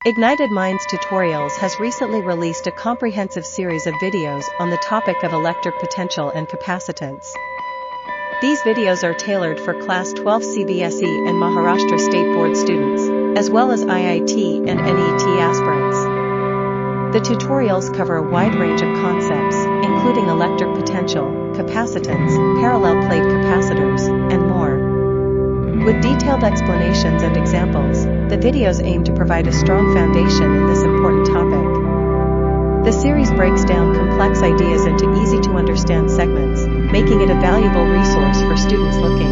Ignited Minds Tutorials has recently released a comprehensive series of videos on the topic of electric potential and capacitance. These videos are tailored for Class 12 CBSE and Maharashtra State Board students, as well as IIT and NET aspirants. The tutorials cover a wide range of concepts, including electric potential, capacitance, parallel plate capacitors, and more. With detailed explanations and examples, the videos aim to provide a strong foundation in this important topic. The series breaks down complex ideas into easy-to-understand segments, making it a valuable resource for students looking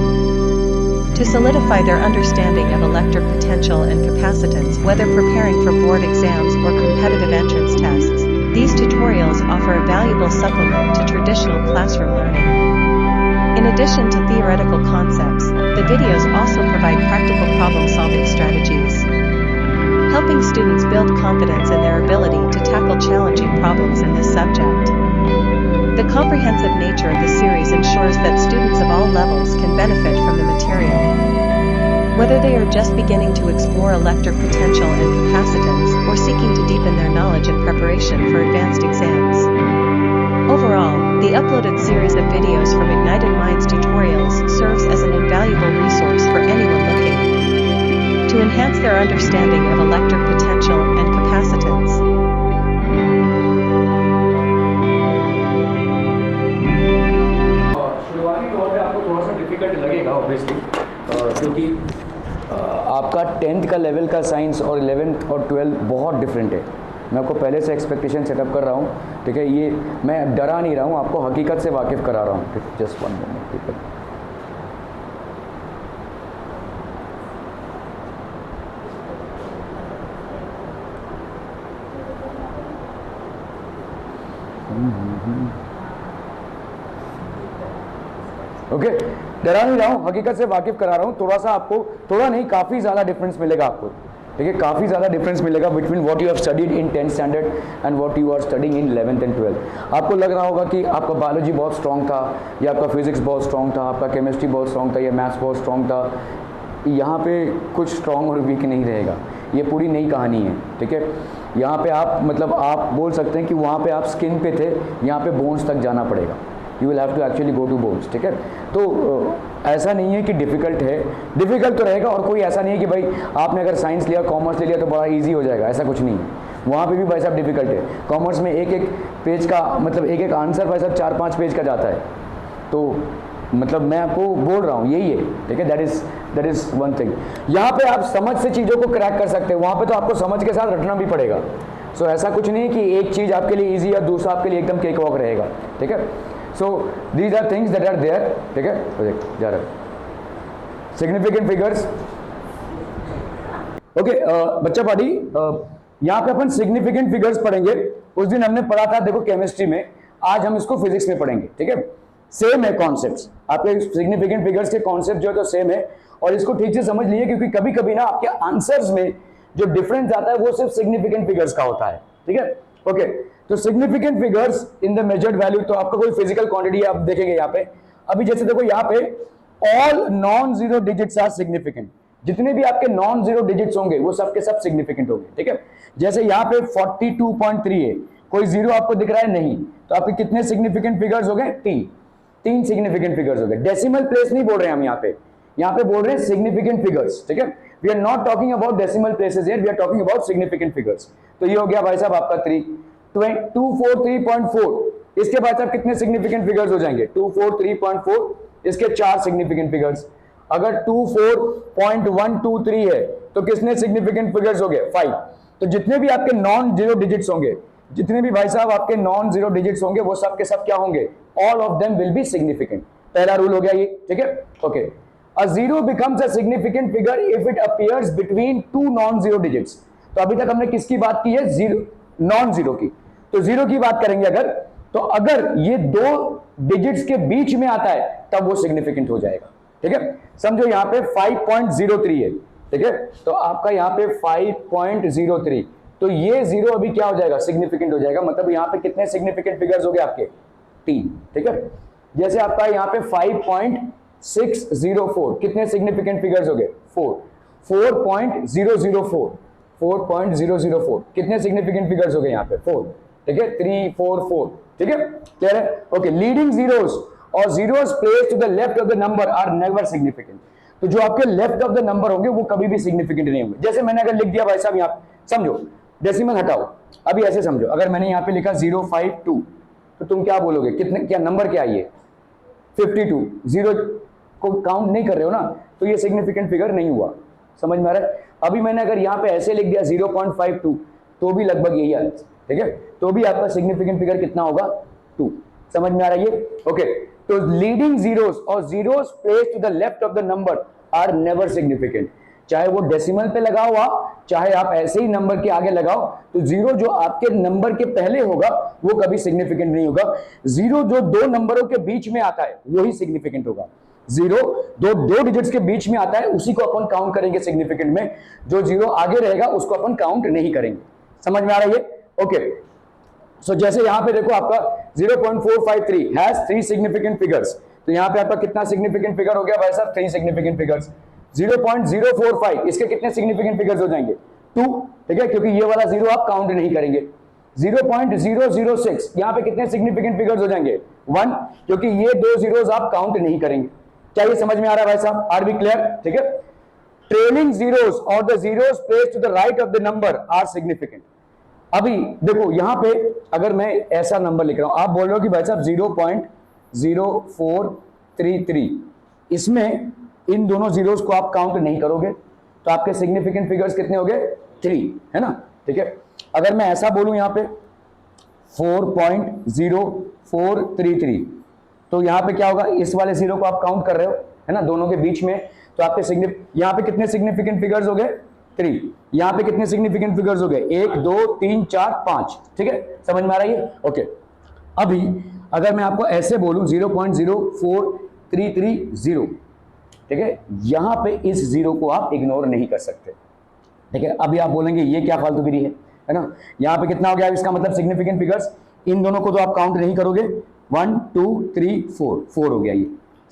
to solidify their understanding of electric potential and capacitance, whether preparing for board exams or competitive entrance tests. These tutorials offer a valuable supplement to traditional classroom learning. In addition to theoretical concepts, the videos also provide practical problem-solving strategies, helping students build confidence in their ability to tackle challenging problems in this subject. The comprehensive nature of the series ensures that students of all levels can benefit from the material. Whether they are just beginning to explore electric potential and capacitance or seeking to deepen their knowledge in preparation for advanced exams. Overall, the uploaded series of videos from Ignited Minds Tutorials serves as an invaluable resource for anyone looking to enhance their understanding of electric potential and capacitance. शुरुआती तौर पे आपको थोड़ा सा difficult लगेगा obviously, क्योंकि आपका 10th का लेवल का साइंस और 11th और 12th बहुत डिफरेंट है। मैं आपको पहले से एक्सपेक्टेशन सेटअप कर रहा हूँ, ठीक है। ये मैं डरा नहीं रहा हूँ, आपको हकीकत से वाकिफ करा रहा हूँ। जस्ट वन मोमेंट, ठीक है। ओके, डरा नहीं रहा हूँ, हकीकत से वाकिफ करा रहा हूँ। थोड़ा सा आपको, थोड़ा नहीं काफ़ी ज़्यादा डिफरेंस मिलेगा आपको, ठीक है। काफ़ी ज़्यादा डिफरेंस मिलेगा between what you have studied in 10th standard and what you are studying in 11th and 12th। आपको लग रहा होगा कि आपका बायोलॉजी बहुत स्ट्रॉन्ग था, या आपका फिजिक्स बहुत स्ट्रॉन्ग था, आपका केमिस्ट्री बहुत स्ट्रॉन्ग था, या मैथ्स बहुत स्ट्रॉन्ग था। यहाँ पे कुछ स्ट्रॉन्ग और वीक नहीं रहेगा, ये पूरी नई कहानी है, ठीक है। यहाँ पे आप मतलब आप बोल सकते हैं कि वहाँ पे आप स्किन पे थे, यहाँ पे बोन्स तक जाना पड़ेगा। You will have to actually go to bones, ठीक है। तो ऐसा नहीं है कि डिफ़िकल्ट है, डिफ़िकल्ट तो रहेगा। और कोई ऐसा नहीं है कि भाई आपने अगर साइंस लिया, कॉमर्स ले लिया तो बड़ा इजी हो जाएगा, ऐसा कुछ नहीं है। वहाँ पे भी भाई साहब डिफ़िकल्ट है। कॉमर्स में एक एक पेज का मतलब एक एक आंसर भाई साहब 4-5 पेज का जाता है। तो मतलब मैं आपको बोल रहा हूँ यही है, ठीक है। That is one thing. यहाँ पे आप समझ से चीज़ों को क्रैक कर सकते हैं, वहाँ पे तो आपको समझ के साथ रटना भी पड़ेगा। सो ऐसा कुछ नहीं है कि एक चीज़ आपके लिए ईजी या दूसरा आपके लिए एकदम केक वॉक रहेगा, ठीक है। So these are things that are there, ठीक है। प्रोजेक्ट जा रहा है। Significant figures, okay. बच्चा पार्टी, यहाँ पे अपन सिग्निफिकेंट फिगर्स पढ़ेंगे। उस दिन हमने पढ़ा था देखो केमिस्ट्री में, आज हम इसको फिजिक्स में पढ़ेंगे, ठीक है। सेम है कॉन्सेप्ट्स, आपके सिग्निफिकेंट फिगर्स के कॉन्सेप्ट जो है तो सेम है। और इसको ठीक से समझ लीजिए, क्योंकि कभी कभी ना आपके आंसर्स में जो डिफरेंस आता है वो सिर्फ सिग्निफिकेंट फिगर्स का होता है, ठीक है। ओके, तो significant figures in the measured value, तो आपका कोई फिजिकल क्वांटिटी आप देखेंगे यहाँ पे। अभी जैसे देखो यहाँ पे all non zero digits are significant. जितने भी आपके नॉन जीरो डिजिट्स होंगे वो सब के सब सिग्निफिकेंट होंगे, ठीक है। जैसे यहाँ पे 42.3 है, कोई जीरो आपको दिख रहा है नहीं, तो आपके कितने सिग्निफिकेंट फिगर्स हो गए? 3 सिग्निफिकेंट फिगर्स हो गए। डेसिमल प्लेस नहीं बोल रहे हैं हम यहाँ पे बोल रहे हैं सिग्निफिकेंट फिगर्स, ठीक है। We are not talking about decimal places here, we are talking about significant figures. तो ये हो गया भाई साहब आपका 243.4। इसके बाद साहब कितने सिग्निफिकेंट फिगर्स हो जाएंगे? 243.4, इसके 4 सिग्निफिकेंट फिगर्स। अगर 24.123 है तो कितने सिग्निफिकेंट फिगर्स हो गए? 5। तो जितने भी आपके नॉन जीरो डिजिट्स होंगे, जितने भी भाई साहब आपके नॉन जीरो डिजिट्स होंगे, वो सब के सब क्या होंगे? All of them will be significant. पहला रूल हो गया ये, ठीक है। Okay, a zero becomes a significant figure if it appears between 2 non zero digits. तो अभी तक हमने किसकी बात की है? जीरो, नॉन जीरो की। तो जीरो की बात करेंगे अगर, तो अगर ये 2 डिजिट्स के बीच में आता है तब वो सिग्निफिकेंट हो जाएगा, ठीक है। समझो यहाँ पे 5.03 है, ठीक है। तो आपका यहाँ पे 5.03, तो ये जीरो अभी क्या हो जाएगा? सिग्निफिकेंट हो जाएगा। मतलब यहाँ पे कितने सिग्निफिकेंट फिगर्स हो गए आपके? 3, ठीक है। जैसे आपका यहाँ पे 5.604, कितने सिग्निफिकेंट फिगर्स हो गए? 4। 4.004, 4.004 कितने सिग्निफिकेंट फिगर्स हो गए यहाँ पे 4, ठीक है 3 4 4, ठीक है क्लियर है। ओके, लीडिंग जीरोस और zeros placed to the left of the number are never significant. तो जो आपके लेफ्ट ऑफ द नंबर होंगे वो कभी भी सिग्निफिकेंट नहीं होंगे। जैसे मैंने अगर लिख दिया भाई साहब यहाँ, समझो डेसिमल हटाओ, अभी ऐसे समझो, अगर मैंने यहाँ पे लिखा 052 तो तुम क्या बोलोगे, कितने, क्या नंबर क्या है ये 52, जीरो को काउंट नहीं कर रहे हो ना, तो ये सिग्निफिकेंट फिगर नहीं हुआ। समझ में आ रहा है। अभी मैंने अगर यहाँ पे ऐसे लिख दिया 0.52 तो भी लगभग यही है, ठीक है, तो भी आपका सिग्निफिकेंट फिगर कितना होगा 2। समझ में आ रहा है ये। ओके, तो लीडिंग जीरोस और zeros placed to the left of the number are never significant. चाहे वो डेसिमल पे लगाओ आप, चाहे आप ऐसे ही नंबर के आगे लगाओ, तो जीरो जो आपके नंबर के पहले होगा वो कभी सिग्निफिकेंट नहीं होगा। जीरो जो दो नंबरों के बीच में आता है वही सिग्निफिकेंट होगा। जीरो दो डिजिट्स के बीच में आता है उसी को अपन काउंट करेंगे सिग्निफिकेंट में, जो जीरो आगे रहेगा उसको अपन काउंट नहीं करेंगे। समझ में आ रहा है ये। ओके, सो जैसे यहां पे देखो आपका 0.453 हैज 3 सिग्निफिकेंट फिगर्स, तो यहां पे आपका कितना सिग्निफिकेंट फिगर हो गया भाई साहब 3 सिग्निफिकेंट फिगर्स। 0.045 इसके कितने सिग्निफिकेंट फिगर्स हो जाएंगे 2, ठीक है, क्योंकि ये वाला जीरो आप काउंट नहीं करेंगे। 0.006 यहां पे कितने सिग्निफिकेंट फिगर्स हो जाएंगे 1, क्योंकि ये दो जीरोस आप काउंट नहीं करेंगे। क्या ये समझ में आ रहा है भाई साहब, आर बी क्लियर, ठीक है। ट्रेलिंग जीरोस और the zeros placed to the right of the number are significant. अभी देखो यहां पे अगर मैं ऐसा नंबर लिख रहा हूं, आप बोल रहे हो कि भाई साहब 0.0433, इसमें इन दोनों जीरोस को आप काउंट नहीं करोगे तो आपके सिग्निफिकेंट फिगर्स कितने हो गए 3, है ना, ठीक है। अगर मैं ऐसा बोलूं यहां पे 4.0433 तो यहां पे क्या होगा, इस वाले जीरो को आप काउंट कर रहे हो, है ना, दोनों के बीच में, तो आपके यहां पे कितने सिग्निफिकेंट फिगर्स हो गए 3, यहां पे कितने सिग्निफिकेंट फिगर्स हो गए 1 2 3 4 5, ठीक है, समझ में आ रहा है। ओके, अभी अगर मैं आपको ऐसे बोलूं 0.04330, ठीक है, यहां पे इस जीरो को आप इग्नोर नहीं कर सकते, ठीक है। अभी आप बोलेंगे ये क्या फालतूगिरी है ना, यहां पे कितना हो गया, इसका मतलब सिग्निफिकेंट फिगर्स इन दोनों को तो आप काउंट नहीं करोगे, 1 2 3 4 हो गया ये।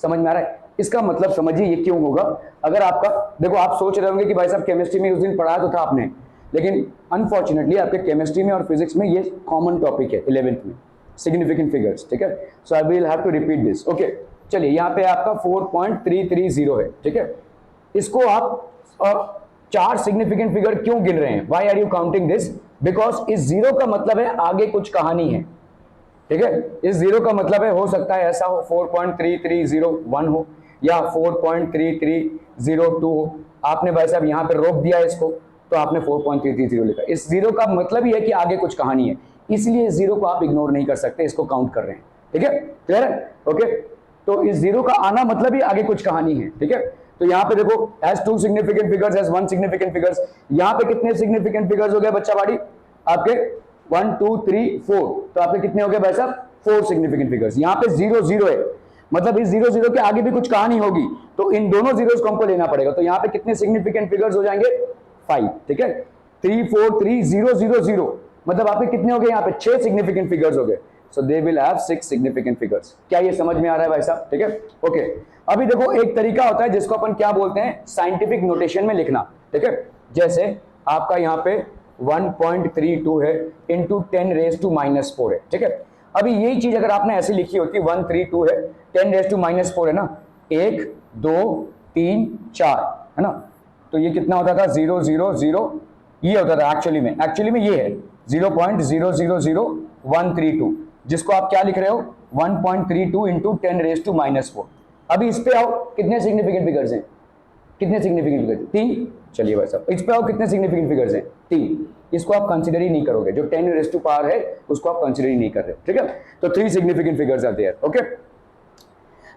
समझ में आ रहा है। इसका मतलब समझिए ये क्यों होगा। अगर आपका देखो, आप सोच रहे होंगे कि भाई साहब केमिस्ट्री में उस दिन पढ़ाया तो था आपने, लेकिन अनफॉर्चुनेटली आपके केमिस्ट्री में और फिजिक्स में ये कॉमन टॉपिक है 11th में, सिग्निफिकेंट फिगर्स, ठीक है। So I will have to repeat this. Okay, चलिए यहाँ पे आपका 4.330 है, ठीक है। इसको आप 4 सिग्निफिकेंट फिगर क्यों गिन रहे हैं, why are you counting this, because इस जीरो का मतलब है आगे कुछ कहानी है, ठीक है। इस जीरो का मतलब है, हो सकता है ऐसा हो 4.3301 हो या 4.3302 हो, आपने भाई साहब यहाँ पे रोक दिया इसको तो आपने 4.330 लिखा। इस जीरो का मतलब ही है कि आगे कुछ कहानी है, इसलिए इस जीरो को आप इग्नोर नहीं कर सकते, इसको काउंट कर रहे हैं, ठीक है, क्लियर है। ओके, तो इस जीरो का आना मतलब ही आगे कुछ कहानी है, ठीक है। तो यहाँ पे देखो has 2 significant figures, has 1 significant figures, यहाँ पे कितने सिग्निफिकेंट फिगर्स हो गए बच्चा बाड़ी आपके 1 2 3 4, तो आपके कितने हो गए भाई साहब 4 सिग्निफिकेंट फिगर्स। यहाँ पे 0 0 है, मतलब इस 0 0 के आगे भी कुछ कहानी होगी, तो इन दोनों जीरोस को हमको लेना पड़ेगा। तो यहाँ पे कितने सिग्निफिकेंट फिगर्स हो जाएंगे 5, ठीक है, 3 4 3 0 0 0, मतलब आपके कितने हो गए यहाँ पे 6 सिग्निफिकेंट फिगर्स हो गए। So they will have 6 significant figures. क्या ये समझ में आ रहा है भाई साहब, ठीक है। ओके, अभी देखो एक तरीका होता है जिसको अपन क्या बोलते हैं, साइंटिफिक नोटेशन में लिखना, ठीक है। जैसे आपका यहाँ पे 1.32 है इंटू 10⁻⁻⁴ है, ठीक है। अभी यही चीज अगर आपने ऐसे लिखी होती 132 है 10⁻⁻⁴ है ना, 1 2 3 4 है ना, तो ये कितना होता था 0 0 0, ये होता था एक्चुअली में ये है 0.000132, जिसको आप क्या लिख रहे हो 1.32 इंटू 10⁻⁻⁴। अभी इस पे आओ, कितने सिग्निफिकेंट फिगर्स हैं, कितने सिग्निफिकेंट फिगर्स 3, चलिए भाई साहब इस पे आओ, कितने सिग्निफिकेंट फिगर्स हैं 3, इसको आप कंसीडर ही नहीं करोगे, जो 10⁻⁴ है उसको आप कंसीडर ही नहीं कर रहे, ठीक है। तो 3 significant figures are there. Okay,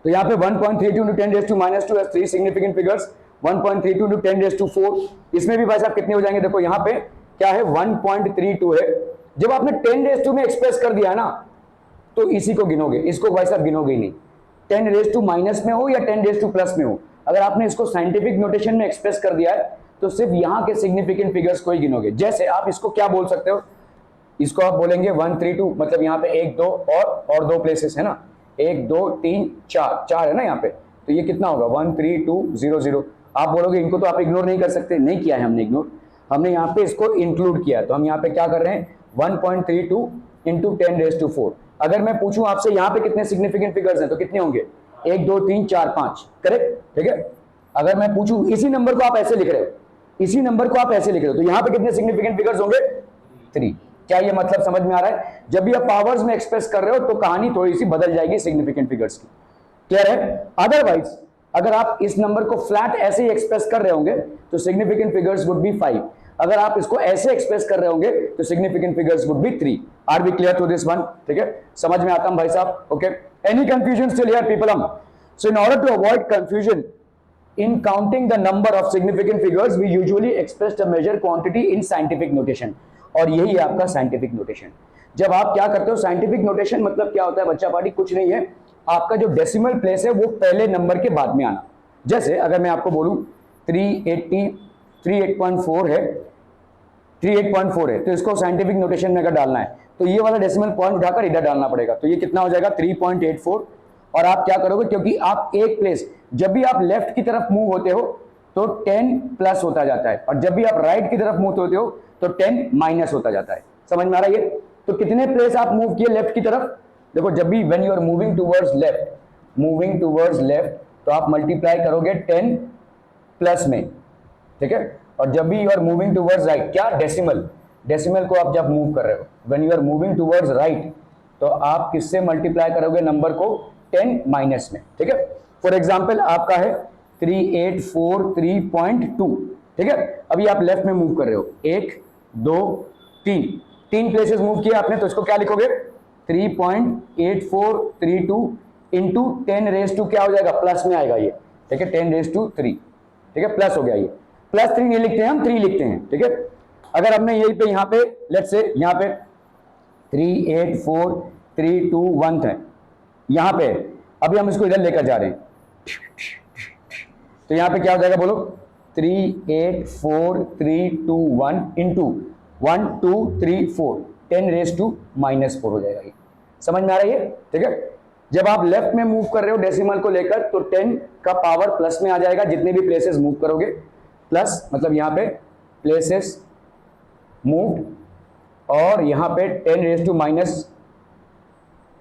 तो यहाँ पे 1.32 into 10⁻⁻² has 3 significant figures, 1.32 into 10⁻⁴, इसमें भी भाई साहब कितने हो जाएंगे, देखो यहाँ पे क्या है 1.32 है, जब आपने 10⁻² में एक्सप्रेस कर दिया ना तो इसी को गिनोगे, इसको भाई साहब गिनोगे ही नहीं, 10⁻⁻- में हो या 10⁻+ में हो, अगर आपने इसको साइंटिफिक नोटेशन में एक्सप्रेस कर दिया है तो सिर्फ यहाँ के सिग्निफिकेंट फिगर्स को ही गिनोगे। जैसे आप इसको क्या बोल सकते हो, इसको आप बोलेंगे 132, मतलब यहाँ पे 1 2 और 2 प्लेसेस है ना, 1 2 3 4 है ना यहाँ पे, तो ये कितना होगा 13200। आप बोलोगे इनको तो आप इग्नोर नहीं कर सकते, नहीं किया है हमने इग्नोर। हमने यहाँ पे इसको इंक्लूड किया, तो हम यहाँ पे क्या कर रहे हैं 1.32 इंटू 10⁻⁴। अगर मैं पूछूं आपसे यहाँ पे कितने सिग्निफिकेंट फिगर्स हैं तो कितने होंगे 1 2 3 4 5, करेक्ट, ठीक है। अगर मैं पूछूं इसी नंबर को आप ऐसे लिख रहे हो, इसी नंबर को आप ऐसे लिख रहे हो, तो यहाँ पे कितने सिग्निफिकेंट फिगर्स होंगे 3। क्या ये मतलब समझ में आ रहा है? जब भी आप पावर्स में एक्सप्रेस कर रहे हो तो कहानी थोड़ी सी बदल जाएगी सिग्निफिकेंट फिगर्स की, क्लियर है? अदरवाइज अगर आप इस नंबर को फ्लैट ऐसे ही एक्सप्रेस कर रहे होंगे तो सिग्निफिकेंट फिगर्स वुड बी 5। अगर आप इसको ऐसे एक्सप्रेस कर रहे होंगे तो significant figures would be 3। Are we clear to this one? ठीक है, समझ में आता है भाई साहब? Okay, any confusion still here people? So in order to avoid confusion in counting the number of significant figures we usually express the measured quantity in scientific notation, और यही है आपका साइंटिफिक नोटेशन। जब आप क्या करते हो साइंटिफिक नोटेशन मतलब क्या होता है बच्चा पार्टी? कुछ नहीं है, आपका जो डेसिमल प्लेस है वो पहले नंबर के बाद में आना। जैसे अगर मैं आपको बोलूं 38.4 है, 38.4 है, तो इसको साइंटिफिक नोटेशन में अगर डालना है तो ये वाला डेसिमल पॉइंट उठाकर इधर डालना पड़ेगा, तो ये कितना हो जाएगा 3.84। और आप क्या करोगे, क्योंकि आप एक प्लेस जब भी आप लेफ्ट की तरफ मूव होते हो तो 10 प्लस होता जाता है, और जब भी आप राइट की तरफ मूव होते हो तो 10 माइनस होता जाता है। समझ में आ रहा है ये? तो कितने प्लेस आप मूव किए लेफ्ट की तरफ? देखो जब भी when you are moving towards left तो आप मल्टीप्लाई करोगे 10 प्लस में, ठीक है। और जब भी you are moving towards right, क्या डेसिमल को आप जब मूव कर रहे हो, when you are moving towards right तो आप किससे मल्टीप्लाई करोगे नंबर को 10 माइनस में, ठीक है। फॉर एग्जाम्पल आपका है 3843.2, ठीक है। अभी आप लेफ्ट में मूव कर रहे हो, 1 2 3 प्लेसेस मूव किए आपने, तो इसको क्या लिखोगे 3.8432 इंटू 10⁻² क्या हो जाएगा, प्लस में आएगा ये, ठीक है, 10⁻3, ठीक है, प्लस हो गया ये। +3 नहीं लिखते हैं हम, 3 लिखते हैं, ठीक है। अगर हमने यही पे यहाँ पे लेट्स से यहाँ पे 38432 है यहाँ पे, अभी हम इसको इधर लेकर जा रहे हैं तो यहाँ पे क्या हो जाएगा बोलो 38432 इंटू 1234 10⁻⁻⁴ हो जाएगा ये। समझ में आ रहा है ये? ठीक है। जब आप लेफ्ट में मूव कर रहे हो डेसिमल को लेकर तो 10 का पावर प्लस में आ जाएगा, जितने भी प्लेसेस मूव करोगे, प्लस मतलब यहाँ पे प्लेसेस मूव और यहाँ पे 10⁻⁻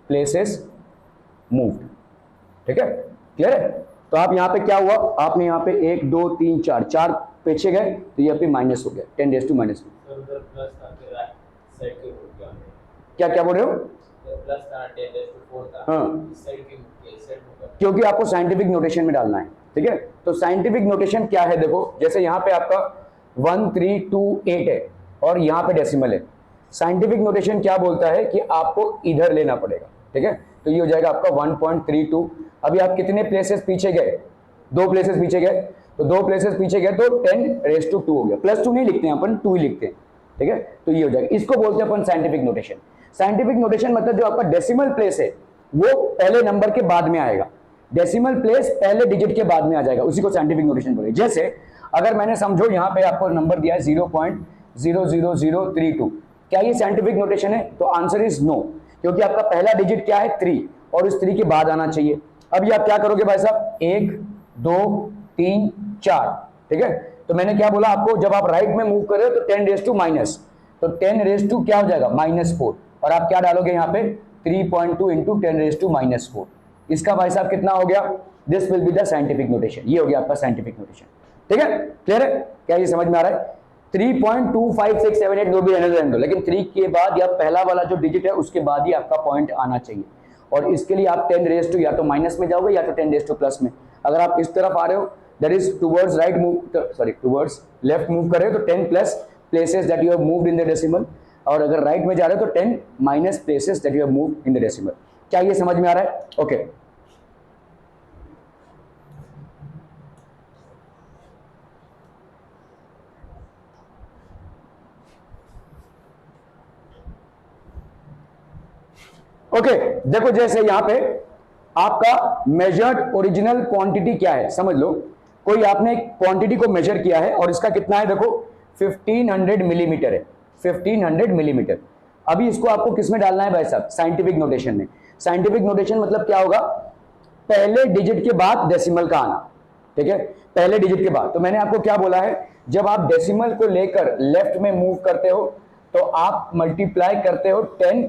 प्लेसेस मूव्ड, ठीक है, क्लियर है? तो आप यहाँ पे क्या हुआ, आपने यहाँ पे 1 2 3 4 पीछे गए तो ये पे माइनस हो गया 10⁻⁻। क्या क्या बोल रहे हो? हाँ, क्योंकि आपको साइंटिफिक नोटेशन में डालना है, ठीक है। तो साइंटिफिक नोटेशन क्या है, देखो जैसे यहाँ पे आपका 1328 है और यहाँ पे डेसिमल है। साइंटिफिक नोटेशन क्या बोलता है कि आपको इधर लेना पड़ेगा, ठीक है। तो ये हो जाएगा आपका 1.32। अभी आप कितने प्लेसेस पीछे गए, 2 प्लेसेस पीछे गए, तो 2 प्लेसेस पीछे गए तो 10⁻² हो गया। +2 नहीं लिखते हैं अपन, 2 ही लिखते हैं, ठीक है। तो ये हो जाएगा, इसको बोलते हैं अपन साइंटिफिक नोटेशन। साइंटिफिक नोटेशन मतलब जो आपका डेसिमल प्लेस है वो पहले नंबर के बाद में आएगा, डेसिमल प्लेस पहले डिजिट के बाद में आ जाएगा, उसी को साइंटिफिक नोटेशन बोले। जैसे अगर मैंने समझो यहाँ पे आपको नंबर दिया है 0.00032, क्या ये साइंटिफिक नोटेशन है? तो आंसर इज नो, क्योंकि आपका पहला डिजिट क्या है 3 और उस 3 के बाद आना चाहिए। अभी आप क्या करोगे भाई साहब, 1 2 3 4, ठीक है। तो मैंने क्या बोला आपको, जब आप राइट में मूव कर रहे हो तो 10⁻⁻, तो 10⁻² क्या हो जाएगा -4, और आप क्या डालोगे यहाँ पे 3.2 इंटू 10⁻⁻4। इसका भाई साहब कितना हो गया, this will be the scientific notation. ये हो गया आपका साइंटिफिक नोटेशन, ठीक है, क्लियर है? क्या ये समझ में आ रहा है? 3.25678 जो भी रहने दो, लेकिन 3 के बाद या पहला वाला जो डिजिट है उसके बाद ही आपका पॉइंट आना चाहिए, और इसके लिए आप 10⁻² या तो माइनस में जाओगे या तो 10⁻² प्लस में। अगर आप इस तरफ आ रहे हो that is towards right move, sorry towards left move कर रहे हो तो 10 plus places that you have moved in the decimal, और अगर राइट में जा रहे हो तो 10 minus places that you have moved in the decimal. क्या ये समझ में आ रहा है? ओके ओके, देखो जैसे यहां पे आपका मेजर्ड ओरिजिनल क्वांटिटी क्या है, समझ लो कोई आपने एक क्वांटिटी को मेजर किया है और इसका कितना है, देखो 1500 मिलीमीटर है, 1500 मिलीमीटर। अभी इसको आपको किस में डालना है भाई साहब, साइंटिफिक नोटेशन में। साइंटिफिक नोटेशन मतलब क्या होगा, पहले डिजिट के बाद डेसिमल का आना, ठीक है, पहले डिजिट के बाद। तो मैंने आपको क्या बोला है जब आप डेसिमल को लेकर लेफ्ट में मूव करते हो तो आप मल्टीप्लाई करते हो 10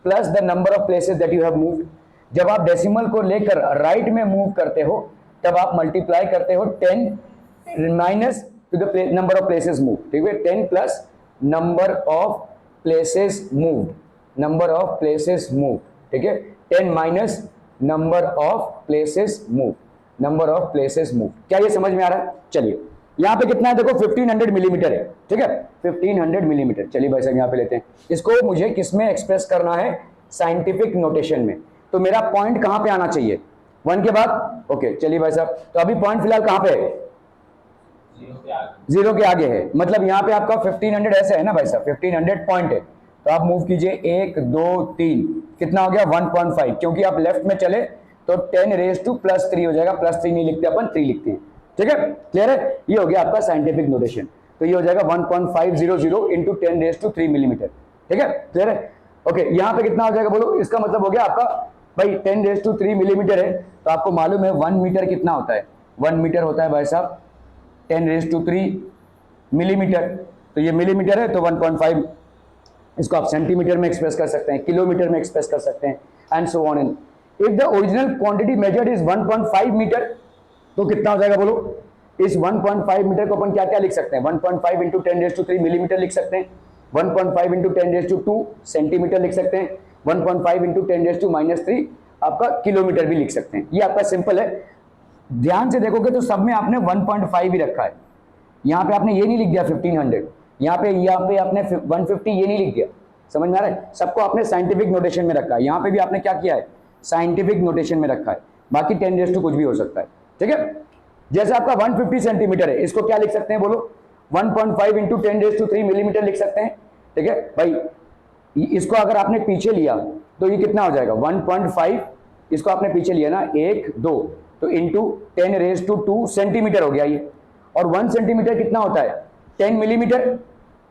plus the number of places that you have moved. जब आप डेसिमल को लेकर राइट में मूव करते हो तब आप मल्टीप्लाई करते हो 10 minus two the number of places move. ठीक है, 10 plus number of places move, number of places move. ठीक है, 10 minus number of places move, number of places move. क्या ये समझ में आ रहा है? चलिए यहां पे कितना है देखो, 1500 मिलीमीटर है। ठीक है, 1500 मिलीमीटर। चलिए भाई साहब यहां पे लेते हैं इसको, मुझे किस में एक्सप्रेस करना है? साइंटिफिक नोटेशन में। तो मेरा पॉइंट कहां पे आना चाहिए? 1 के बाद। ओके चलिए भाई साहब, तो अभी पॉइंट फिलहाल कहां पे है? 0 के आगे है। मतलब यहां पे आपका 1500 ऐसे है ना भाई साहब, 1500 पॉइंट है। तो आप मूव कीजिए 1 2 3, कितना हो गया? 1.5। क्योंकि आप लेफ्ट में चले तो 10 रेज टू प्लस 3 हो जाएगा। प्लस 3 नहीं लिखते अपन, 3 लिखते हैं। ठीक है, क्लियर है? ये हो गया आपका साइंटिफिक नोटेशन। तो ये हो जाएगा 1.500 इंटू 10 रेज टू 3 मिलीमीटर। ठीक है, क्लियर है? ओके, यहां पे कितना हो जाएगा बोलो? इसका मतलब हो गया आपका भाई 10 रेज टू 3 मिलीमीटर है, तो आपको मालूम है 1 मीटर कितना होता है? 1 मीटर होता है भाई साहब 10 रेज टू 3 मिलीमीटर। तो ये मिलीमीटर है तो 1.5, इसको आप सेंटीमीटर में एक्सप्रेस कर सकते हैं, किलोमीटर में एक्सप्रेस कर सकते हैं, and so on. If the original quantity measured is 1.5 metre, तो कितना हो जाएगा बोलो? इस 1.5 मीटर को अपन क्या क्या लिख सकते हैं? 1.5 इंटू 10 रेज टू 3 मिलीमीटर लिख सकते हैं, 1.5 इंटू 10 रेज टू 2 सेंटीमीटर लिख सकते हैं, 1.5 इंटू 10 रेज टू -3 आपका किलोमीटर भी लिख सकते हैं। ये आपका सिंपल है। ध्यान से देखोगे तो सब में आपने 1.5 ही रखा है। यहाँ पे आपने ये नहीं लिख दिया 1500, यहाँ पे आपने 150 ये नहीं लिख दिया। समझ में आ रहा है? सबको आपने साइंटिफिक नोटेशन में रखा है। यहाँ पे भी आपने क्या किया है? साइंटिफिक नोटेशन में रखा है। बाकी 10 रेज टू कुछ भी हो सकता है। ठीक है, जैसे आपका 150 सेंटीमीटर है, इसको क्या लिख सकते हैं बोलो? 1.5 इंटू 10 रेज टू 3 मिलीमीटर लिख सकते हैं। ठीक है भाई, इसको अगर आपने पीछे लिया तो ये कितना हो जाएगा? 1.5, इसको आपने पीछे लिया ना 1 2, तो इंटू 10 रेज टू 2 सेंटीमीटर हो गया ये। और 1 सेंटीमीटर कितना होता है? 10 मिलीमीटर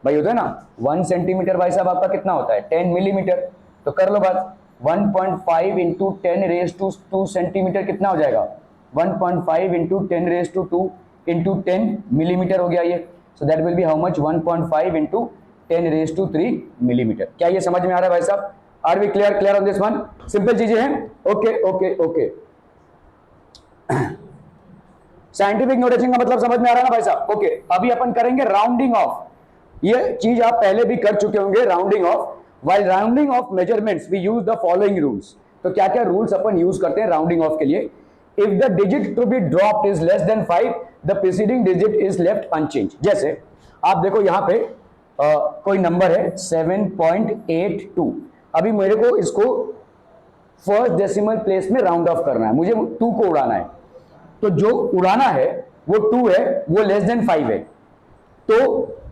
भाई होता है ना। 1 सेंटीमीटर भाई साहब आपका कितना होता है? 10 मिलीमीटर। तो कर लो बात, 1.5 इंटू 10 रेज टू 2 सेंटीमीटर कितना हो जाएगा? 1.5 into 10 raise to 2 into 10 millimetre हो गया ये। So that will be how much? 1.5 into 10 raise to 3 millimetre. क्या ये समझ में आ रहा है भाई साहब? Are we clear on this one? Simple चीजें हैं। Okay okay okay, scientific notation का मतलब समझ में आ रहा है ना भाई साहब? ओके, अभी अपन करेंगे राउंडिंग ऑफ। ये चीज आप पहले भी कर चुके होंगे, rounding off. While rounding off measurements we use the following rules. तो क्या क्या रूल्स अपन यूज करते हैं राउंडिंग ऑफ के लिए? If the digit to be dropped is less than 5, the preceding digit is left unchange. जैसे आप देखो यहां पे कोई नंबर है 7.82। अभी मेरे को इसको फर्स्ट डेसिमल प्लेस में राउंड ऑफ करना है, मुझे 2 को उड़ाना है। तो जो उड़ाना है वो 2 है, वो लेस देन 5 है, तो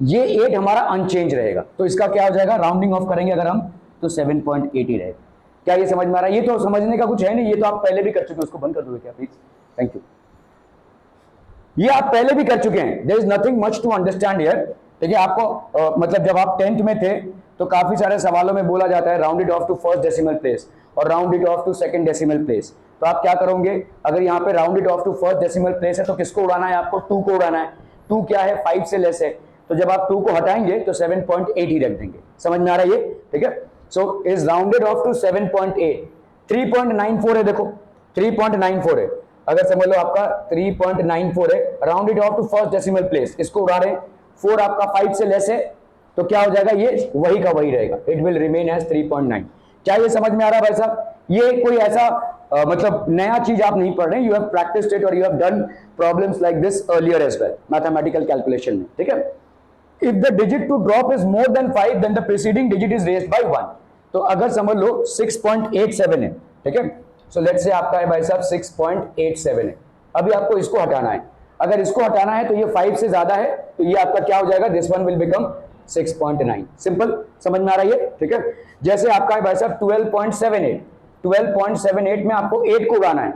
ये 8 हमारा अनचेंज रहेगा। तो इसका क्या हो जाएगा? राउंडिंग ऑफ करेंगे अगर हम तो 7.80 रहेगा। क्या ये समझ में आ रहा है? ये तो समझने का कुछ है नहीं, ये तो आप पहले भी कर चुके हैं। उसको बंद कर दोगे क्या प्लीज? Thank you. ये आप पहले भी कर चुके हैं। There is nothing much to understand here. देखिए आपको मतलब जब आप 10th में थे तो काफी सारे सवालों में बोला जाता है round it off to first decimal place और round it off to second decimal place. तो आप क्या करोगे? अगर यहाँ पे round it off to first decimal place है तो किसको उड़ाना है आपको? 2 को उड़ाना है। 2 क्या है? 5 से लेस है। तो जब आप 2 को हटाएंगे तो 7.8 ही रख देंगे। समझ में आ रहा है ये? ठीक है, so is rounded off to 7.8। 3.94 है, देखो 3.94 है। अगर समझ लो आपका 3.94 है, rounded off to first decimal place, इसको उड़ा रहे हैं। 4 आपका 5 से लेस है तो क्या हो जाएगा? ये वही का वही रहेगा, इट विल रिमेन एज 3.9। क्या ये समझ में आ रहा है भाई साहब? ये कोई ऐसा मतलब नया चीज आप नहीं पढ़ रहे, यू हैव प्रैक्टिस्ड इट और you have done problems like this earlier as well mathematical calculation में। ठीक है, if the digit to drop is more than 5 then the preceding digit is raised by 1। तो अगर समझ लो 6.87 है, ठीक है, सो लेट्स से आपका है भाई साहब 6.87 है। अभी आपको इसको हटाना है। अगर इसको हटाना है तो ये 5 से ज्यादा है, तो ये आपका क्या हो जाएगा? This one will become 6.9। Simple, समझ में आ रहा है? ठीक है, जैसे आपका है भाई साहब 12.78। 12.78 में आपको 8 को उड़ाना है।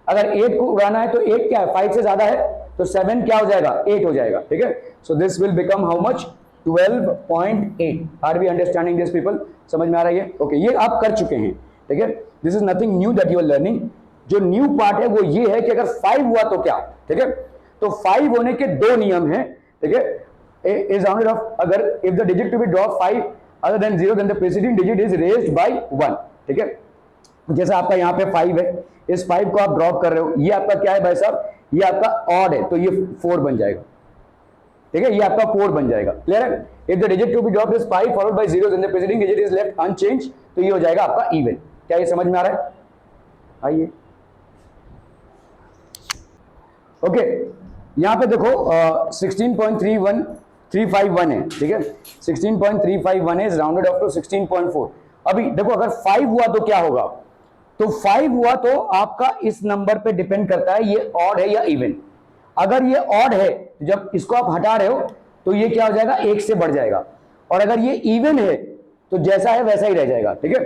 अगर 8 को उड़ाना है तो 8 क्या है? 5 से ज्यादा है, तो 7 क्या हो जाएगा? 8 हो जाएगा। ठीक है, so this will become how much? 12.8। Are we understanding this people? समझ में आ रहा है? ओके, ये आप कर चुके हैं। ठीक है, this is nothing new that you are learning. जो न्यू पार्ट है वो ये है कि अगर 5 हुआ तो क्या? ठीक है, तो 5 होने के 2 नियम हैं। ठीक है, इज राउंडेड ऑफ, अगर if the digit to be drop 5 other than 0 then the preceding digit is raised by 1। ठीक है, जैसा आपका यहाँ पे 5 है, इस 5 को आप ड्रॉप कर रहे हो, ये आपका क्या है भाई साहब, ये आपका ऑड है, तो ये 4 बन जाएगा। ठीक है, ये आपका 4 बन जाएगा। क्लियर है? If the digit to be drop is 5 followed by 0 then the preceding digit is left unchanged, तो ये हो जाएगा आपका इवन। क्या ये समझ में आ रहा है? आइए, ओके, यहां पे देखो 16.351 है। ठीक है, 16.351 इज राउंडेड ऑफ टू 16.4। अभी देखो अगर 5 हुआ तो क्या होगा, तो 5 हुआ तो आपका इस नंबर पे डिपेंड करता है ये ऑड है या इवन। अगर ये ऑड है, जब इसको आप हटा रहे हो तो ये क्या हो जाएगा, 1 से बढ़ जाएगा, और अगर ये इवन है तो जैसा है वैसा ही रह जाएगा। ठीक है,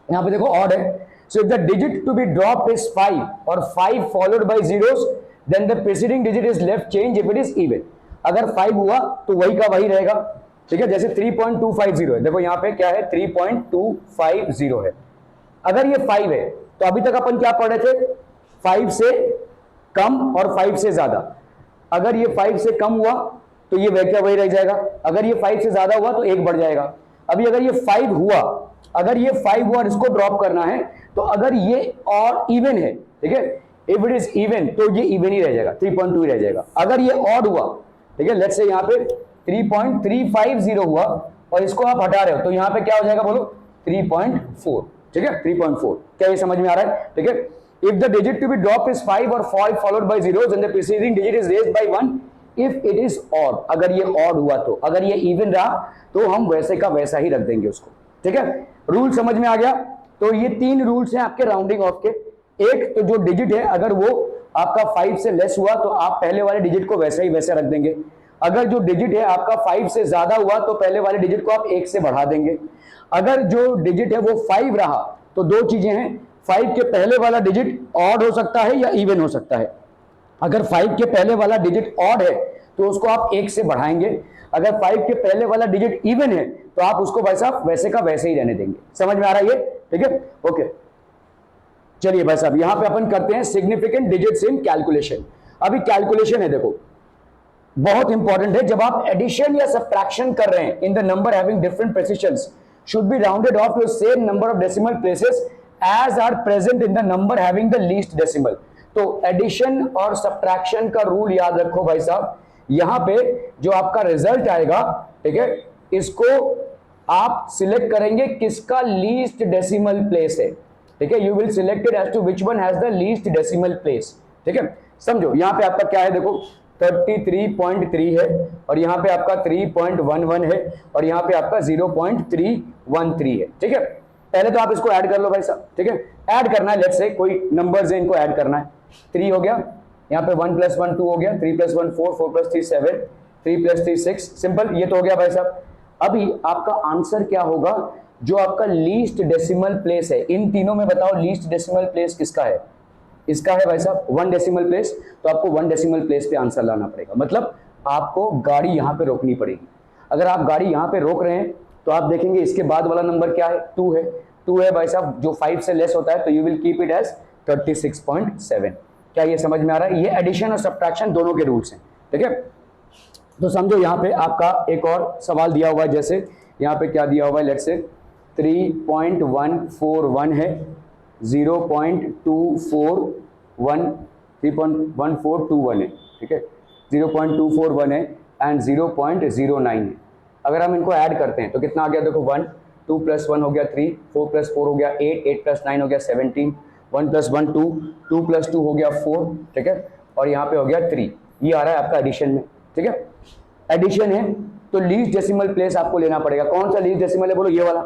यहां पे देखो ऑड है, so if the digit to be drop is 5 और 5 followed by zeros then the preceding digit is left change if it is even. अगर 5 हुआ तो वही का वही रहेगा। ठीक है, जैसे 3.250 है, देखो यहां पे क्या है, 3.250 है। अगर ये 5 है तो अभी तक अपन क्या पढ़ रहे थे, 5 से कम और 5 से ज्यादा। अगर ये 5 से कम हुआ तो ये क्या वही रह जाएगा, अगर ये 5 से ज्यादा हुआ तो 1 बढ़ जाएगा। अभी अगर ये 5 हुआ, अगर ये 5 हुआ और इसको ड्रॉप करना है, तो अगर ये और इवन है, ठीक है, इफ इट इज इवन तो ये इवन ही रह जाएगा, 3.2 ही रह जाएगा। अगर ये ऑड हुआ, ठीक है, लेट्स से यहाँ पे 3.350 हुआ और इसको आप हटा रहे हो तो यहाँ पे क्या हो जाएगा बोलो, 3.4। ठीक है, 3.4। क्या ये समझ में आ रहा है? ठीक है, if the digit to be drop is 5 और 5 followed by zeros and the preceding digit is raised by 1 if it is odd. अगर ये ऑड हुआ तो, अगर ये इवन रहा तो हम वैसे का वैसा ही रख देंगे उसको। ठीक है, रूल समझ में आ गया? तो ये 3 रूल्स हैं आपके राउंडिंग ऑफ के। एक तो जो डिजिट है अगर वो आपका 5 से लेस हुआ तो आप पहले वाले डिजिट को वैसा ही वैसा रख देंगे। अगर जो डिजिट है आपका 5 से ज्यादा हुआ तो पहले वाले डिजिट को आप 1 से बढ़ा देंगे। अगर जो डिजिट है वो 5 रहा तो दो चीजें हैं, 5 के पहले वाला डिजिट ऑड हो सकता है या इवन हो सकता है। अगर 5 के पहले वाला डिजिट ऑड है तो उसको आप 1 से बढ़ाएंगे। अगर 5 के पहले वाला डिजिट इवन है तो आप उसको भाई साहब वैसे का वैसे ही रहने देंगे। समझ में आ रहा है ये? ठीक है, ओके, चलिए भाई साहब यहां पे अपन करते हैं सिग्निफिकेंट डिजिट्स इन कैलकुलेशन। अभी कैलकुलेशन है, देखो बहुत इंपॉर्टेंट है। जब आप एडिशन या सब्ट्रैक्शन कर रहे हैं in the number having different precisions should be rounded off to same number of decimal places as are present in the number having the least decimal. तो एडिशन और सब्ट्रैक्शन का रूल याद रखो भाई साहब। यहां पे जो आपका रिजल्ट आएगा, ठीक है, इसको आप सिलेक्ट करेंगे किसका लीस्ट डेसिमल प्लेस है। ठीक है, you will selected as to which one has the least decimal place. ठीक है, समझो यहां पे आपका क्या है, देखो 33.3 है और यहाँ पे आपका 3.11 है और यहाँ पे आपका 0.313 है। ठीक है, पहले तो आप इसको ऐड कर लो भाई साहब। ठीक है, ऐड करना है, लेट्स से कोई नंबर्स है इनको ऐड करना है। 3 हो गया, यहाँ पे 1 + 1 2 हो गया, 3 + 1 4, 4 + 3 7, 3 + 3 6, सिंपल, ये तो हो गया भाई साहब। अभी आपका आंसर क्या होगा, जो आपका लीस्ट डेसिमल प्लेस है, इन तीनों में बताओ लीस्ट डेसिमल प्लेस किसका है? इसका है भाई साहब 1 डेसिमल प्लेस। तो आपको 1 डेसिमल प्लेस पे आंसर लाना पड़ेगा, मतलब आपको गाड़ी यहाँ पे रोकनी पड़ेगी। अगर आप गाड़ी यहाँ पे रोक रहे हैं तो आप देखेंगे इसके बाद वाला नंबर क्या है, 2 है। 2 है भाई साहब, जो 5 से लेस होता है तो you will keep it as 36.7। क्या ये समझ में आ रहा है? ये एडिशन और सब्ट्रैक्शन दोनों के रूल्स हैं। ठीक है, तो समझो यहाँ पे आपका एक और सवाल दिया हुआ है, जैसे यहाँ पे क्या दिया हुआ है, लेट्स से 3.141 है, 3.1421 है। ठीक है, 0.241 है एंड 0.09 है। अगर हम इनको ऐड करते हैं तो कितना आ गया, देखो 1, 2 + 1 हो गया 3, 4 + 4 हो गया 8, 8 + 9 हो गया 17, 1 + 1 2, 2 + 2 हो गया 4। ठीक है, और यहाँ पे हो गया 3। ये आ रहा है आपका एडिशन में। ठीक है, एडिशन है तो लीस्ट डेसिमल प्लेस आपको लेना पड़ेगा। कौन सा लीस्ट डेसिमल है बोलो? ये वाला।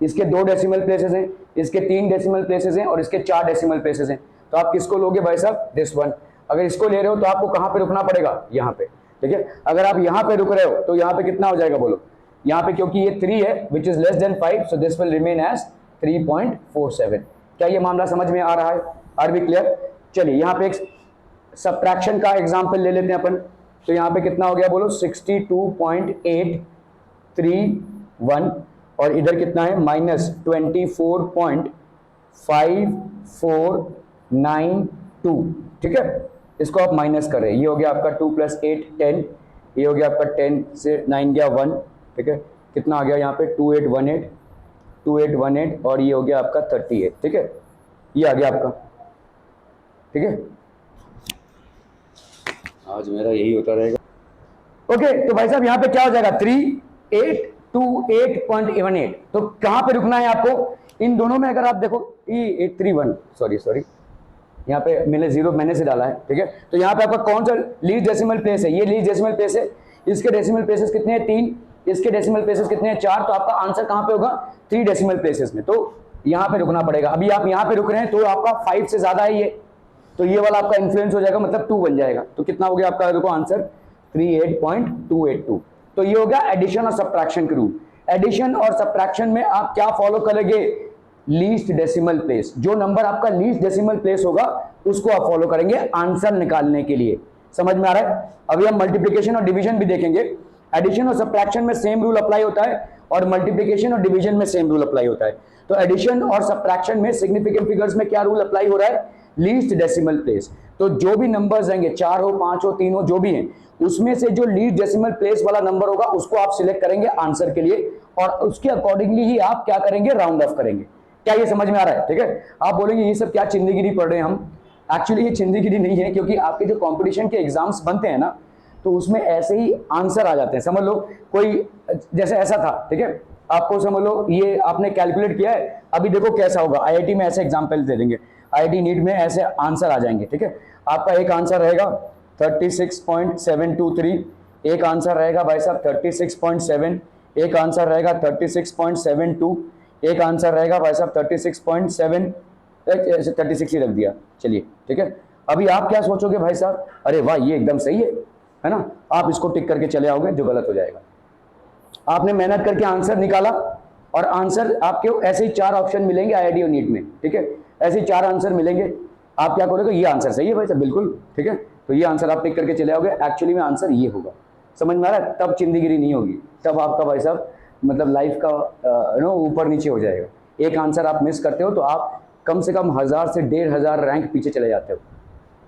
इसके 2 डेसिमल प्लेसेस हैं, इसके 3 डेसिमल प्लेसेस हैं और इसके 4 डेसिमल प्लेसेस हैं। तो आप किसको लोगे भाई साहब? This one. अगर इसको ले रहे हो तो आपको कहाँ पे रुकना पड़ेगा? यहाँ पे। ठीक है, अगर आप यहाँ पे रुक रहे हो तो यहाँ पे कितना हो जाएगा बोलो? यहाँ पे क्योंकि ये 3 है which is less than 5, so this will remain as 3.47। क्या ये मामला समझ में आ रहा है? Are we clear? चलिए यहाँ पे एक सब्ट्रैक्शन का एग्जाम्पल ले लेते हैं अपन। तो यहाँ पे कितना हो गया बोलो? 62.831 और इधर कितना है? -24.5492। ठीक है, इसको आप माइनस कर रहे हैं, ये हो गया आपका 2 + 8 10, ये हो गया आपका 10 से 9 गया 1, ठीक है, कितना आ गया यहाँ पे 2818 और ये हो गया आपका 38, ठीक है, ये आ गया आपका, ठीक है। आज मेरा यही होता रहेगा। ओके, तो भाई साहब यहाँ पे क्या हो जाएगा 3828.18। तो कहां पे रुकना है आपको इन दोनों में? अगर आप देखो ये 831, सॉरी यहाँ पे मैंने जीरो मैंने से डाला है, ठीक है। तो यहाँ पे आपका कौन सा लीस्ट डेसिमल प्लेस है? ये लीस्ट डेसिमल प्लेस है, इसके डेसिमल प्लेसेस कितने हैं 3, इसके डेसिमल प्लेसेस कितने हैं 4, तो आपका आंसर कहां पे होगा 3 डेसिमल प्लेसेस में, तो यहाँ पे रुकना पड़ेगा। अभी आप यहाँ पे रुक रहे हैं तो आपका 5 से ज्यादा है ये, तो ये वाला आपका इन्फ्लुएंस हो जाएगा, मतलब 2 बन जाएगा। तो कितना हो गया आपका, देखो आंसर 38.282। तो ये हो गया एडिशन और सब्ट्रैक्शन के रूल। एडिशन और सब्ट्रैक्शन में आप क्या फॉलो करेंगे? Least decimal place. जो नंबर आपका लीस्ट डेसिमल प्लेस होगा उसको आप फॉलो करेंगे आंसर निकालने के लिए। समझ में आ रहा है? अभी हम मल्टीप्लिकेशन और डिवीजन भी देखेंगे। एडिशन और सब्ट्रैक्शन में सेम रूल अप्लाई होता है और मल्टीप्लिकेशन और डिवीजन में सेम रूल अप्लाई होता है। तो एडिशन और सब्ट्रैक्शन में सिग्निफिकेंट फिगर्स में क्या रूल अप्लाई हो रहा है? Least decimal place. तो जो भी नंबर्स आएंगे, 4 हो 5 हो 3 हो जो भी हैं, उसमें से जो लीस्ट डेसिमल प्लेस वाला नंबर होगा उसको आप सिलेक्ट करेंगे आंसर के लिए और उसके अकॉर्डिंगली ही आप क्या करेंगे? राउंड ऑफ करेंगे। क्या ये समझ में आ रहा है? ठीक है। आप बोलेंगे ये सब क्या चिंदीगिरी पढ़ रहे हैं हम। एक्चुअली ये चिंदीगिरी नहीं है, क्योंकि आपके जो कंपटीशन के एग्जाम्स बनते हैं ना, तो उसमें ऐसे ही आंसर आ जाते हैं। समझ लो कोई जैसे ऐसा था, ठीक है, आपको समझ लो ये आपने कैलकुलेट किया है, अभी देखो कैसा होगा। आईआईटी में ऐसे एग्जाम्पल दे देंगे, आईआईटी नीट में ऐसे आंसर आ जाएंगे, ठीक है। आपका एक आंसर रहेगा 36.723, एक आंसर रहेगा भाई साहब 36.7, एक आंसर रहेगा 36.72, एक आंसर रहेगा भाई साहब 36.7, 36 ही रख दिया, चलिए ठीक है। अभी आप क्या सोचोगे भाई साहब? अरे वाह ये एकदम सही है ना, आप इसको टिक करके चले आओगे, जो गलत हो जाएगा। आपने मेहनत करके आंसर निकाला और आंसर आपके ऐसे ही 4 ऑप्शन मिलेंगे आईआईटी और नीट में, ठीक है, ऐसे ही 4 आंसर मिलेंगे। आप क्या करोगे? ये आंसर सही है भाई साहब, बिल्कुल ठीक है, तो ये आंसर आप टिक करके चले आओगे। एक्चुअली में आंसर ये होगा। समझ में आ रहा है? तब चिंदीगिरी नहीं होगी, तब आपका भाई साहब मतलब लाइफ का ऊपर नीचे हो जाएगा। एक आंसर आप मिस करते हो तो आप कम से कम 1000 से 1500 रैंक पीछे चले जाते हो।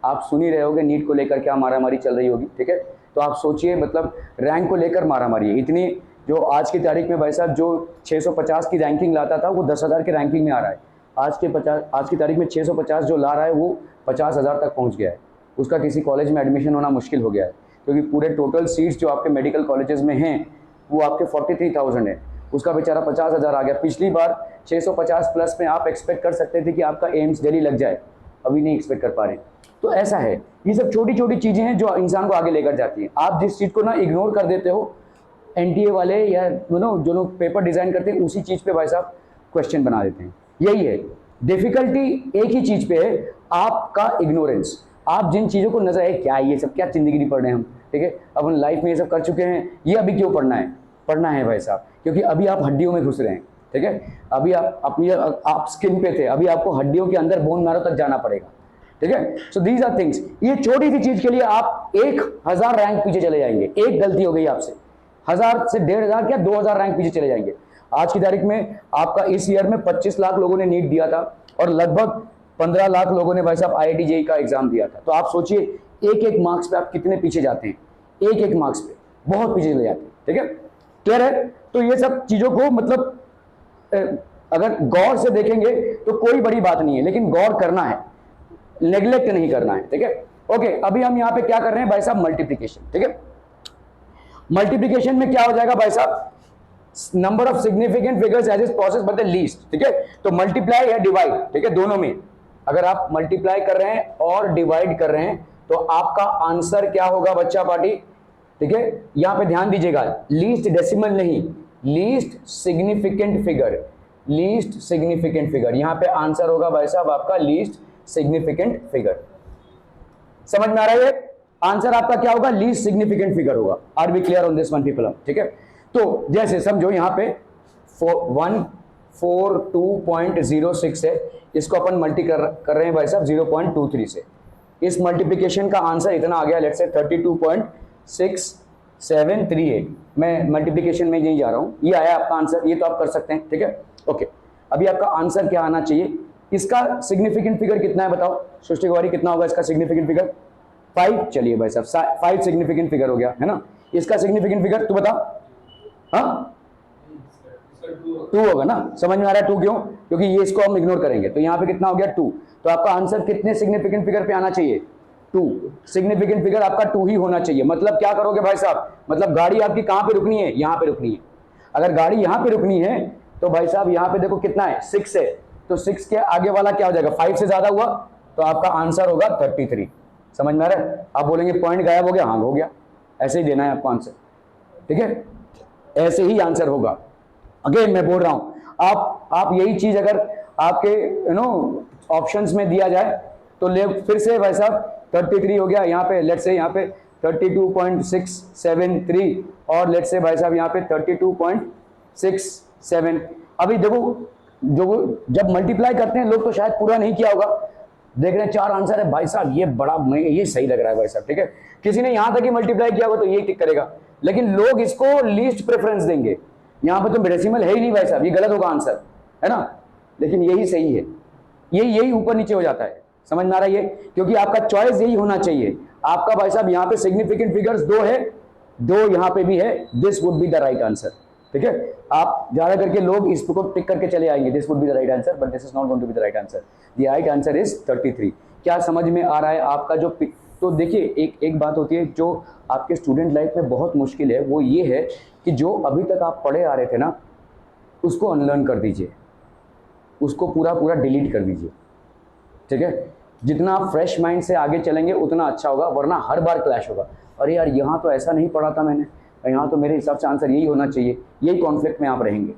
आप सुन ही रहे होगे नीट को लेकर क्या मारामारी चल रही होगी, ठीक है। तो आप सोचिए, मतलब रैंक को लेकर मारामारी है इतनी। जो आज की तारीख में भाई साहब जो 650 की रैंकिंग लाता था वो 10,000 की रैंकिंग में आ रहा है। आज की तारीख में 650 जो ला रहा है वो 50,000 तक पहुंच गया है। उसका किसी कॉलेज में एडमिशन होना मुश्किल हो गया है, क्योंकि पूरे टोटल सीट्स जो आपके मेडिकल कॉलेजेस में हैं वो आपके 43,000 है, उसका बेचारा 50,000 आ गया। पिछली बार 650 प्लस में आप एक्सपेक्ट कर सकते थे कि आपका एम्स दिल्ली लग जाए, अभी नहीं एक्सपेक्ट कर पा रहे। तो ऐसा है, ये सब छोटी छोटी चीज़ें हैं जो इंसान को आगे लेकर जाती हैं। आप जिस चीज़ को ना इग्नोर कर देते हो, एनटीए वाले या जो लोग पेपर डिज़ाइन करते हैं उसी चीज़ पे भाई साहब क्वेश्चन बना देते हैं। यही है डिफिकल्टी, एक ही चीज़ पे है, आपका इग्नोरेंस। आप जिन चीज़ों को नजर है क्या ये सब क्या जिंदगी पढ़ रहे हैं हम, ठीक है, अपन लाइफ में ये सब कर चुके हैं, ये अभी क्यों पढ़ना है? पढ़ना है भाई साहब, क्योंकि अभी आप हड्डियों में घुस रहे हैं, ठीक है। अभी आप स्किन पे थे, अभी आपको हड्डियों के अंदर बोन मैरो तक जाना पड़ेगा, ठीक है। So these are things. ये छोटी सी चीज के लिए आप 1000 रैंक पीछे चले जाएंगे। एक गलती हो गई आपसे, 1000 से 1500 क्या 2000 रैंक पीछे चले जाएंगे। आज की तारीख में आपका इस ईयर में 25 लाख लोगों ने नीट दिया था और लगभग 15 लाख लोगों ने भाई साहब आईआईटी जेईई का एग्जाम दिया था। तो आप सोचिए एक एक मार्क्स पे आप कितने पीछे जाते हैं, एक एक मार्क्स पे बहुत पीछे चले जाते हैं, ठीक है, क्लियर है। तो ये सब चीजों को मतलब अगर गौर से देखेंगे तो कोई बड़ी बात नहीं है, लेकिन गौर करना है, नेग्लेक्ट नहीं करना है, ठीक है। ओके, अभी हम यहाँ पे क्या कर रहे हैं भाई साहब? मल्टीप्लिकेशन, ठीक है। मल्टीप्लिकेशन में क्या हो जाएगा भाई साहब? Number of significant figures as is process by the least, ठीक है। तो मल्टीप्लाई या डिवाइड, ठीक है, दोनों में अगर आप मल्टीप्लाई कर रहे हैं और डिवाइड कर रहे हैं तो आपका आंसर क्या होगा बच्चा पार्टी, ठीक है। यहां पे ध्यान दीजिएगा, लीस्ट डेसिमल नहीं, least significant figure, least significant figure. यहां पे आंसर होगा भाई साहब आपका लीस्ट सिग्निफिकेंट फिगर। समझ में आ रहा है? आंसर आपका क्या होगा? लीस्ट सिग्निफिकेंट फिगर होगा। Are we clear on this one people? ठीक है। तो जैसे समझो यहां पे 142.06 है, इसको अपन मल्टी कर रहे हैं भाई साहब 0.23 से। इस मल्टीप्लिकेशन का आंसर इतना आ गया, लेट्स से 32.6738। मैं मल्टीप्लिकेशन में नहीं जा रहा हूं, ये आया आपका आंसर, ये तो आप कर सकते हैं, ठीक है। ओके, अभी आपका आंसर क्या आना चाहिए? इसका सिग्निफिकेंट फिगर कितना है बताओ सृष्टि कुमारी, कितना होगा इसका सिग्निफिकेंट फिगर? 5। चलिए भाई साहब 5 सिग्निफिकेंट फिगर हो गया है ना। इसका सिग्निफिकेंट फिगर तू बता। हाँ 2 होगा ना, समझ में आ रहा है 2 क्यों? क्योंकि ये इसको हम इग्नोर करेंगे, तो यहाँ पे कितना हो गया 2। तो आपका आंसर कितने सिग्निफिकेंट फिगर पे आना चाहिए? 2। सिग्निफिकेंट फिगर आपका 2 ही होना चाहिए। मतलब क्या करोगे भाई साहब, मतलब गाड़ी आपकी कहां पे रुकनी है? यहां पे रुकनी है। अगर गाड़ी यहां पे रुकनी है तो भाई साहब यहां पे देखो कितना है 6 है, तो 6 के आगे वाला क्या हो जाएगा? 5 से ज्यादा हुआ तो आपका आंसर होगा 33। समझ में आ रहा है? आप बोलेंगे पॉइंट गायब हो गया, हाँ हो गया, ऐसे ही देना है आपको आंसर, ठीक है, ऐसे ही आंसर होगा। अगेन मैं बोल रहा हूं, आप यही चीज अगर आपके ऑप्शंस में दिया जाए तो ले फिर से भाई साहब 33 हो गया, यहाँ पे लेट्स से यहाँ पे 32.673 और लेट्स से भाई साहब यहाँ पे 32.67। अभी देखो जो जब मल्टीप्लाई करते हैं लोग तो शायद पूरा नहीं किया होगा, देख रहे हैं 4 आंसर है भाई साहब, ये बड़ा ये सही लग रहा है भाई साहब, ठीक है। किसी ने यहां तक ही मल्टीप्लाई किया होगा तो ये टिक करेगा, लेकिन लोग इसको लीस्ट प्रेफरेंस देंगे। यहां पर तो डेसिमल है ही नहीं भाई साहब, ये गलत होगा आंसर, है ना, लेकिन यही सही है, यही ऊपर नीचे हो जाता है। समझ में आ रहा है ये? क्योंकि आपका चॉइस यही होना चाहिए। आपका भाई साहब यहाँ पे सिग्निफिकेंट फिगर्स 2 है, 2 यहाँ पे भी है, this would be the right answer, ठीक है। आप ज्यादा करके लोग इसको टिक करके चले आएंगे, this would be the right answer, but this is not going to be the right answer. The right answer is 33। क्या समझ में आ रहा है आपका? जो तो देखिए एक बात होती है जो आपके स्टूडेंट लाइफ में बहुत मुश्किल है, वो ये है कि जो अभी तक आप पढ़े आ रहे थे ना, उसको अनलर्न कर दीजिए, उसको पूरा डिलीट कर दीजिए, ठीक है। जितना आप फ्रेश माइंड से आगे चलेंगे उतना अच्छा होगा, वरना हर बार क्लैश होगा। अरे यार यहाँ तो ऐसा नहीं पढ़ा था मैंने, यहाँ तो मेरे हिसाब से आंसर यही होना चाहिए, यही कॉन्फ्लिक्ट में आप रहेंगे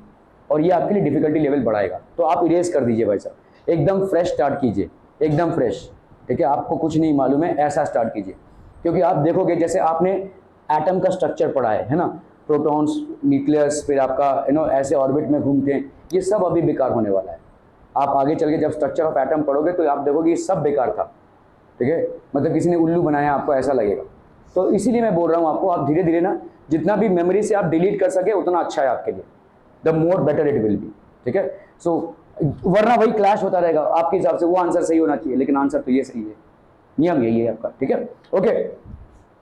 और ये आपके लिए डिफिकल्टी लेवल बढ़ाएगा। तो आप इरेज कर दीजिए भाई साहब, एकदम फ्रेश स्टार्ट कीजिए, एकदम फ्रेश, ठीक है। आपको कुछ नहीं मालूम है ऐसा स्टार्ट कीजिए, क्योंकि आप देखोगे जैसे आपने एटम का स्ट्रक्चर पढ़ा है ना, प्रोटॉन्स, न्यूक्लियस, फिर आपका ऐसे ऑर्बिट में घूमते हैं, ये सब अभी बेकार होने वाला है। आप आगे चल के जब स्ट्रक्चर ऑफ एटम पढ़ोगे तो आप देखोगे ये सब बेकार था, ठीक है, मतलब किसी ने उल्लू बनाया, आपको ऐसा लगेगा। तो इसीलिए मैं बोल रहा हूँ आपको, आप धीरे धीरे ना जितना भी मेमोरी से आप डिलीट कर सके उतना अच्छा है आपके लिए, the more better it will be, ठीक है। सो वरना वही क्लैश होता रहेगा आपके हिसाब से, वो आंसर सही होना चाहिए लेकिन आंसर तो ये सही है, नियम यही है आपका, ठीक है। ओके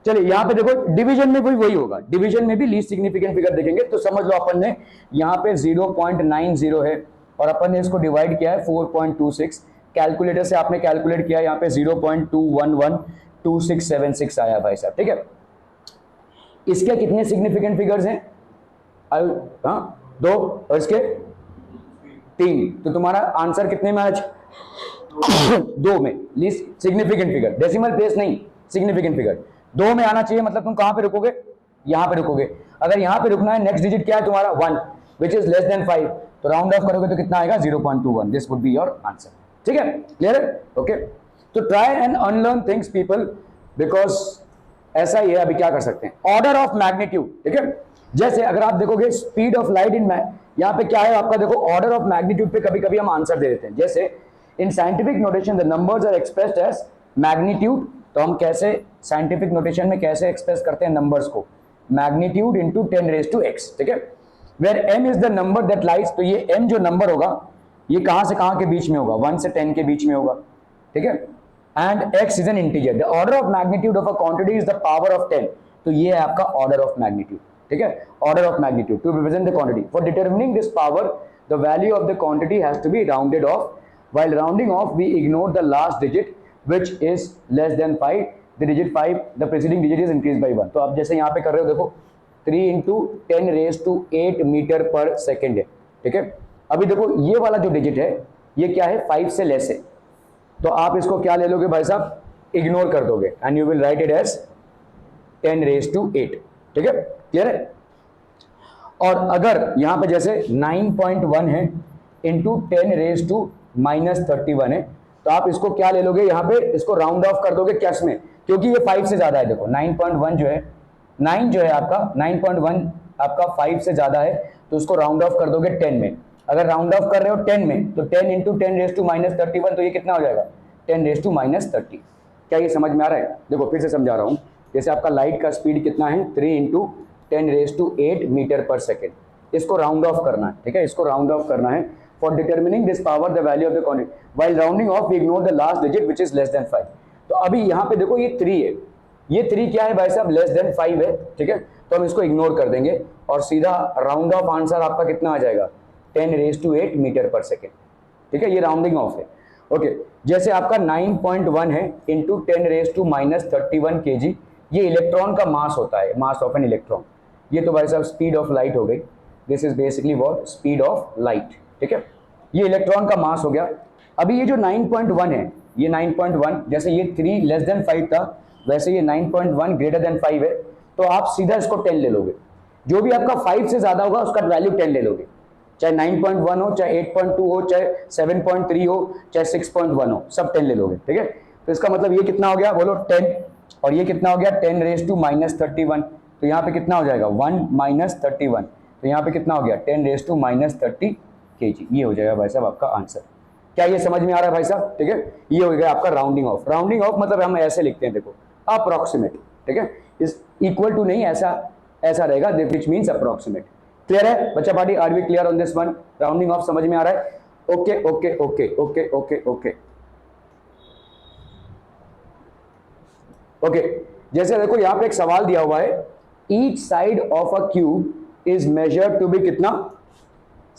चलिए यहाँ पे देखो डिवीजन में भी वही होगा, डिवीजन में भी लीस्ट सिग्निफिकेंट फिगर देखेंगे तो समझ लो अपन ने यहाँ पे 0.90 है और अपन ने इसको डिवाइड किया है 4.26, कैलकुलेटर से आपने कैलकुलेट किया, यहाँ पे 0.2112676 आया भाई साहब, ठीक है। इसके कितने सिग्निफिकेंट फिगर्स हैं? हाँ 2 और इसके 3, तो तुम्हारा आंसर कितने में आज? 2 में least significant figure, decimal place नहीं, सिग्निफिकेंट फिगर 2 में आना चाहिए। मतलब तुम कहां पे रुकोगे? यहां पे रुकोगे। अगर यहां पे रुकना है, नेक्स्ट डिजिट क्या है तुम्हारा? 1 विच इज लेस देन 5, तो राउंड ऑफ करोगे तो कितना आएगा? 0.21। This would be your answer, ठीक है, क्लियर है? ओके, तो try and unlearn things people, because ऐसा ही है। अभी क्या कर सकते हैं? ऑर्डर ऑफ मैग्नीट्यूड, ठीक है। जैसे अगर आप देखोगे स्पीड ऑफ लाइट इन यहाँ पे क्या है आपका, देखो ऑर्डर ऑफ मैग्नीट्यूड पे कभी कभी हम आंसर दे देते हैं। जैसे in scientific notation the numbers are expressed as magnitude, तो हम कैसे साइंटिफिक नोटेशन में कैसे एक्सप्रेस करते हैं नंबर्स को? मैग्नीट्यूड इंटू 10⁻⁴, ठीक है। Where m is the number that lies, तो ये m जो नंबर होगा ये कहां से कहां के बीच में होगा? 1 से 10 के बीच में होगा, ठीक है। And x is an integer, the order of magnitude of a quantity is the power of 10, तो ये है आपका ऑर्डर ऑफ मैग्नीट्यूड, ठीक है। Order of magnitude to represent the quantity. For determining this power the value of the quantity has to be rounded off, while rounding off we ignore the last digit which is less than 5, the digit 5, the preceding digit is increased by 1। तो आप जैसे यहाँ पे कर रहे हो, देखो 3 × 10⁸ metre पर सेकेंड है, ठीक है। अभी देखो ये वाला जो डिजिट है ये क्या है? 5 से लेस है, तो आप इसको क्या ले लोगे भाई साहब? इग्नोर कर दोगे and you will write it as 10⁸, ठीक है, क्लियर है। और अगर यहाँ पे जैसे 9.1 है इंटू 10⁻⁻31 है, तो आप इसको क्या ले लोगे? यहाँ पे इसको राउंड ऑफ कर दोगे कैश में, क्योंकि ये 5 से ज्यादा है। देखो 9.1 जो है, 9 जो है आपका 9.1 आपका 5 से ज्यादा है, तो उसको राउंड ऑफ कर दोगे 10 में। अगर राउंड ऑफ कर रहे हो 10 में, तो 10 इंटू 10⁻31, तो ये कितना हो जाएगा? 10⁻30। क्या ये समझ में आ रहा है? देखो फिर से समझा रहा हूँ। जैसे आपका लाइट का स्पीड कितना है? 3 × 10⁸ मीटर पर सेकेंड, इसको राउंड ऑफ करना है, ठीक है, इसको राउंड ऑफ करना है। For determining this power, the value of the quantity, while rounding off, we ignore the last digit which is less than 5। तो अभी यहाँ पे देखो ये 3 है, ये 3 क्या है भाई साहब? लेस देन 5 है, ठीक है। तो हम इसको इग्नोर कर देंगे और सीधा राउंड ऑफ आंसर आपका कितना आ जाएगा 10⁸ मीटर पर सेकेंड। ठीक है, ये राउंडिंग ऑफ है। ओके, जैसे आपका 9.1 है इंटू 10⁻31 kg, ये इलेक्ट्रॉन का मास होता है, मास ऑफ एन इलेक्ट्रॉन। ये तो भाई साहब स्पीड ऑफ लाइट हो गई, this is basically what speed of light. ठीक है, ये इलेक्ट्रॉन का मास हो गया। अभी ये जो 9.1 है, ये 9.1 जैसे ये 3<5 था, वैसे ये 9.1 >5 है, तो आप सीधा इसको 10 ले लोगे। जो भी आपका 5 से ज्यादा होगा उसका वैल्यू 10 ले लोगे, चाहे 9.1 हो, चाहे 8.2 हो, चाहे 7.3 हो, चाहे 6.1 हो, सब 10 ले लोगे। ठीक है, तो इसका मतलब ये कितना हो गया बोलो 10, और ये कितना हो गया 10⁻31। तो यहाँ पे कितना हो जाएगा 1 - 31, तो यहाँ पे कितना हो गया 10⁻30 kg। ये हो जाएगा भाई साहब आपका आंसर। क्या ये समझ में आ रहा है भाई साहब? ठीक है, ये हो गया आपका राउंडिंग ऑफ। राउंडिंग ऑफ मतलब हम ऐसे लिखते हैं, देखो अप्रोक्सीमेट। ठीक है, इस इक्वल टू नहीं, ऐसा रहेगा विच मीन्स अप्रोक्सीमेट। क्लियर है बच्चा party? Are we clear on this one? Rounding off समझ में आ रहा है? Okay okay okay okay okay okay okay. जैसे देखो यहाँ पे एक सवाल दिया हुआ है, each side of a cube is measured to be कितना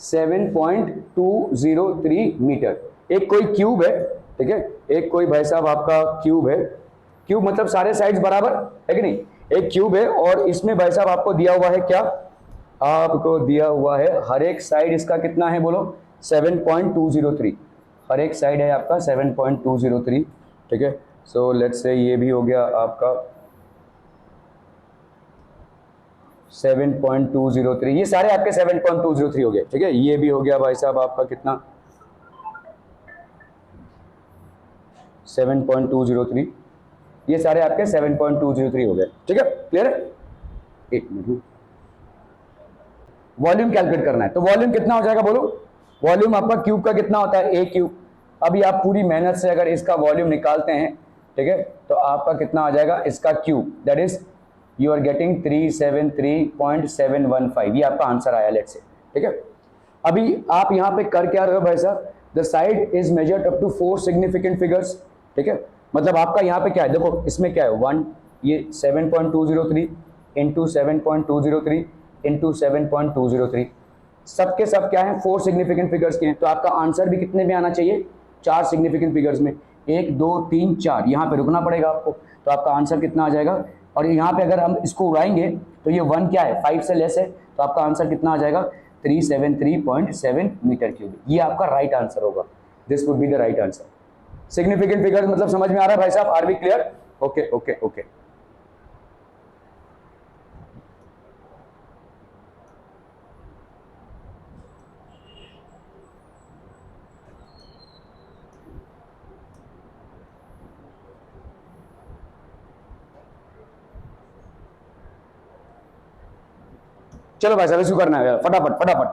7.203 मीटर। एक कोई क्यूब है, ठीक है, एक कोई भाई साहब आपका क्यूब है, क्यूब मतलब सारे साइड्स बराबर है कि नहीं, एक क्यूब है और इसमें भाई साहब आपको दिया हुआ है क्या, आपको दिया हुआ है हर एक साइड इसका कितना है बोलो 7.203, हर एक साइड है आपका 7.203। ठीक है, सो लेट्स से ये भी हो गया आपका 7.203, ये सारे आपके 7.203 हो गए। ठीक है, ये भी हो गया भाई साहब आपका कितना 7.203, ये सारे आपके 7.203 हो गए। ठीक है, क्लियर है? एक मिनट, वॉल्यूम कैलकुलेट करना है, तो वॉल्यूम कितना हो जाएगा बोलो, वॉल्यूम आपका क्यूब का कितना होता है, ए क्यूब। अभी आप पूरी मेहनत से अगर इसका वॉल्यूम निकालते हैं, ठीक है, तो आपका कितना आ जाएगा इसका cube, that is you are getting 373.715, ये आपका आंसर आया लेट्स से। ठीक है, अभी आप यहाँ पे कर क्या रहे हो भाई साहब, the side is measured up to 4 significant figures. ठीक है, मतलब आपका यहाँ पे क्या है, देखो इसमें क्या है 1, ये 7.203 इंटू 7.203 इंटू 7.203, सबके सब क्या है 4 सिग्निफिकेंट फिगर्स के हैं, तो आपका आंसर भी कितने में आना चाहिए 4 सिग्निफिकेंट फिगर्स में, 1 2 3 4, यहाँ पे रुकना पड़ेगा आपको, तो आपका आंसर कितना आ जाएगा। और यहाँ पे अगर हम इसको उड़ाएंगे तो ये 1 क्या है 5 से लेस है, तो आपका आंसर कितना आ जाएगा 373.7 मीटर क्यूब। ये आपका राइट आंसर होगा, this would be the right answer. Significant figure मतलब समझ में आ रहा है भाई साहब? Are we clear? Okay okay okay. चलो भाई साहब इसको करना है फटाफट फटाफट।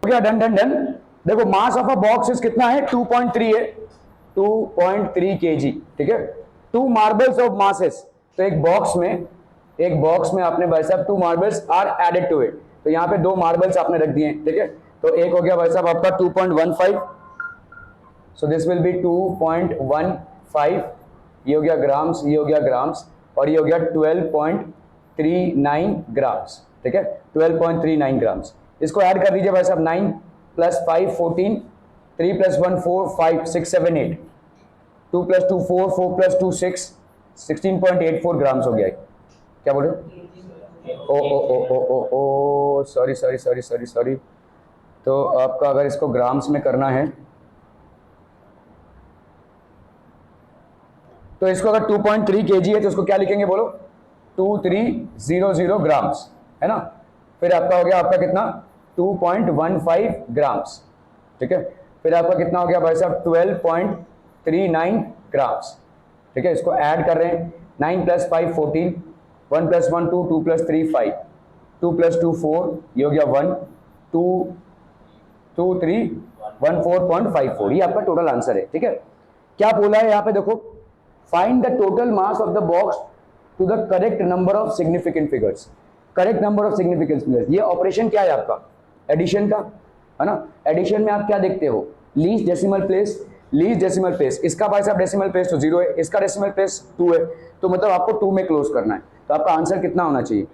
हो गया, डन डन डन। देखो mass of a box is कितना है 2.3 है, 2.3 kg। ठीक है, 2 मार्बल्स ऑफ मासेस, तो एक बॉक्स में आपने भाई साहब 2 marbles are added to it, तो यहाँ पे 2 मार्बल्स आपने रख दिए। ठीक है, तो एक हो गया भाई साहब आपका 2.15, सो दिस विल बी 2.15, ये हो गया ग्राम्स, ये हो गया ग्राम्स, और ये हो गया 12.39 ग्राम्स। ठीक है, 12.39 ग्राम्स। इसको ऐड कर दीजिए भाई साहब, 9 + 5 14, 3 + 1 4 5 6 7 8, 2 + 2 4 4 + 2 6, 16.84 ग्राम्स हो गया। क्या बोल रहे हो? Oh oh oh oh oh oh sorry sorry sorry sorry sorry, तो आपका अगर इसको ग्राम्स में करना है तो इसको अगर 2.3 kg है तो इसको क्या लिखेंगे बोलो 2300 ग्राम्स, है ना। फिर आपका हो गया आपका कितना 2.15 ग्राम्स। ठीक है, फिर आपका कितना हो गया भाई साहब 12.39 ग्राम्स। ठीक है, इसको ऐड कर रहे हैं, 9 + 5 14, 1 + 1 2, 2 + 3 5, 2 + 2 4, ये हो गया 1 2 2 3 14.54, ये आपका टोटल आंसर है। ठीक है, क्या बोला है यहाँ पे देखो, find the total mass of the box to the correct number of significant figures. Correct number of significant figures, ये ऑपरेशन क्या है आपका एडिशन का, है ना। एडिशन में आप क्या देखते हो least decimal place, least decimal place, इसका भाई साहब डेसिमल प्लेस तो 0 है, इसका डेसिमल प्लेस 2 है, तो मतलब आपको 2 में क्लोज करना है, तो आपका आंसर कितना होना चाहिए?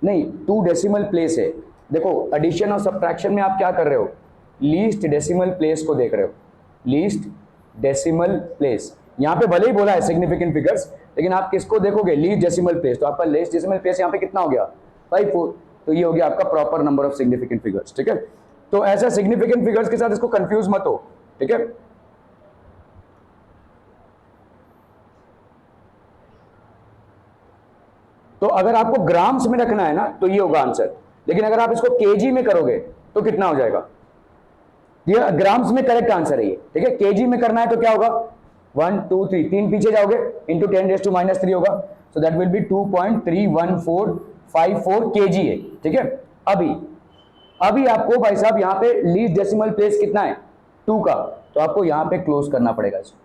नहीं, 2 डेसिमल प्लेस है। देखो एडिशन और सब्ट्रैक्शन में आप क्या कर रहे हो, लीस्ट डेसिमल प्लेस को देख रहे हो, लीस्ट डेसिमल प्लेस। यहाँ पे भले ही बोला है सिग्निफिकेंट फिगर्स, लेकिन आप किसको देखोगे, लीस्ट डेसिमल प्लेस, तो आपका लीस्ट डेसिमल प्लेस यहाँ पे कितना हो गया 5, 4, तो ये हो गया आपका proper number of significant figures. ठीक है, तो ऐसा सिग्निफिकेंट फिगर्स के साथ इसको कंफ्यूज मत हो। ठीक है, तो अगर आपको ग्राम्स में रखना है ना तो ये होगा आंसर, लेकिन अगर आप इसको केजी में करोगे तो कितना हो जाएगा, ये ग्राम्स में करेक्ट आंसर है ये। ठीक है, केजी में करना है तो क्या होगा 1 2 3 3 पीछे जाओगे इंटू 10⁻³ होगा, सो दैट विल बी 2.31454 केजी है। ठीक है, अभी आपको भाई साहब यहाँ पे लीस्ट डेसिमल प्लेस कितना है 2 का, तो आपको यहाँ पे क्लोज करना पड़ेगा इसको।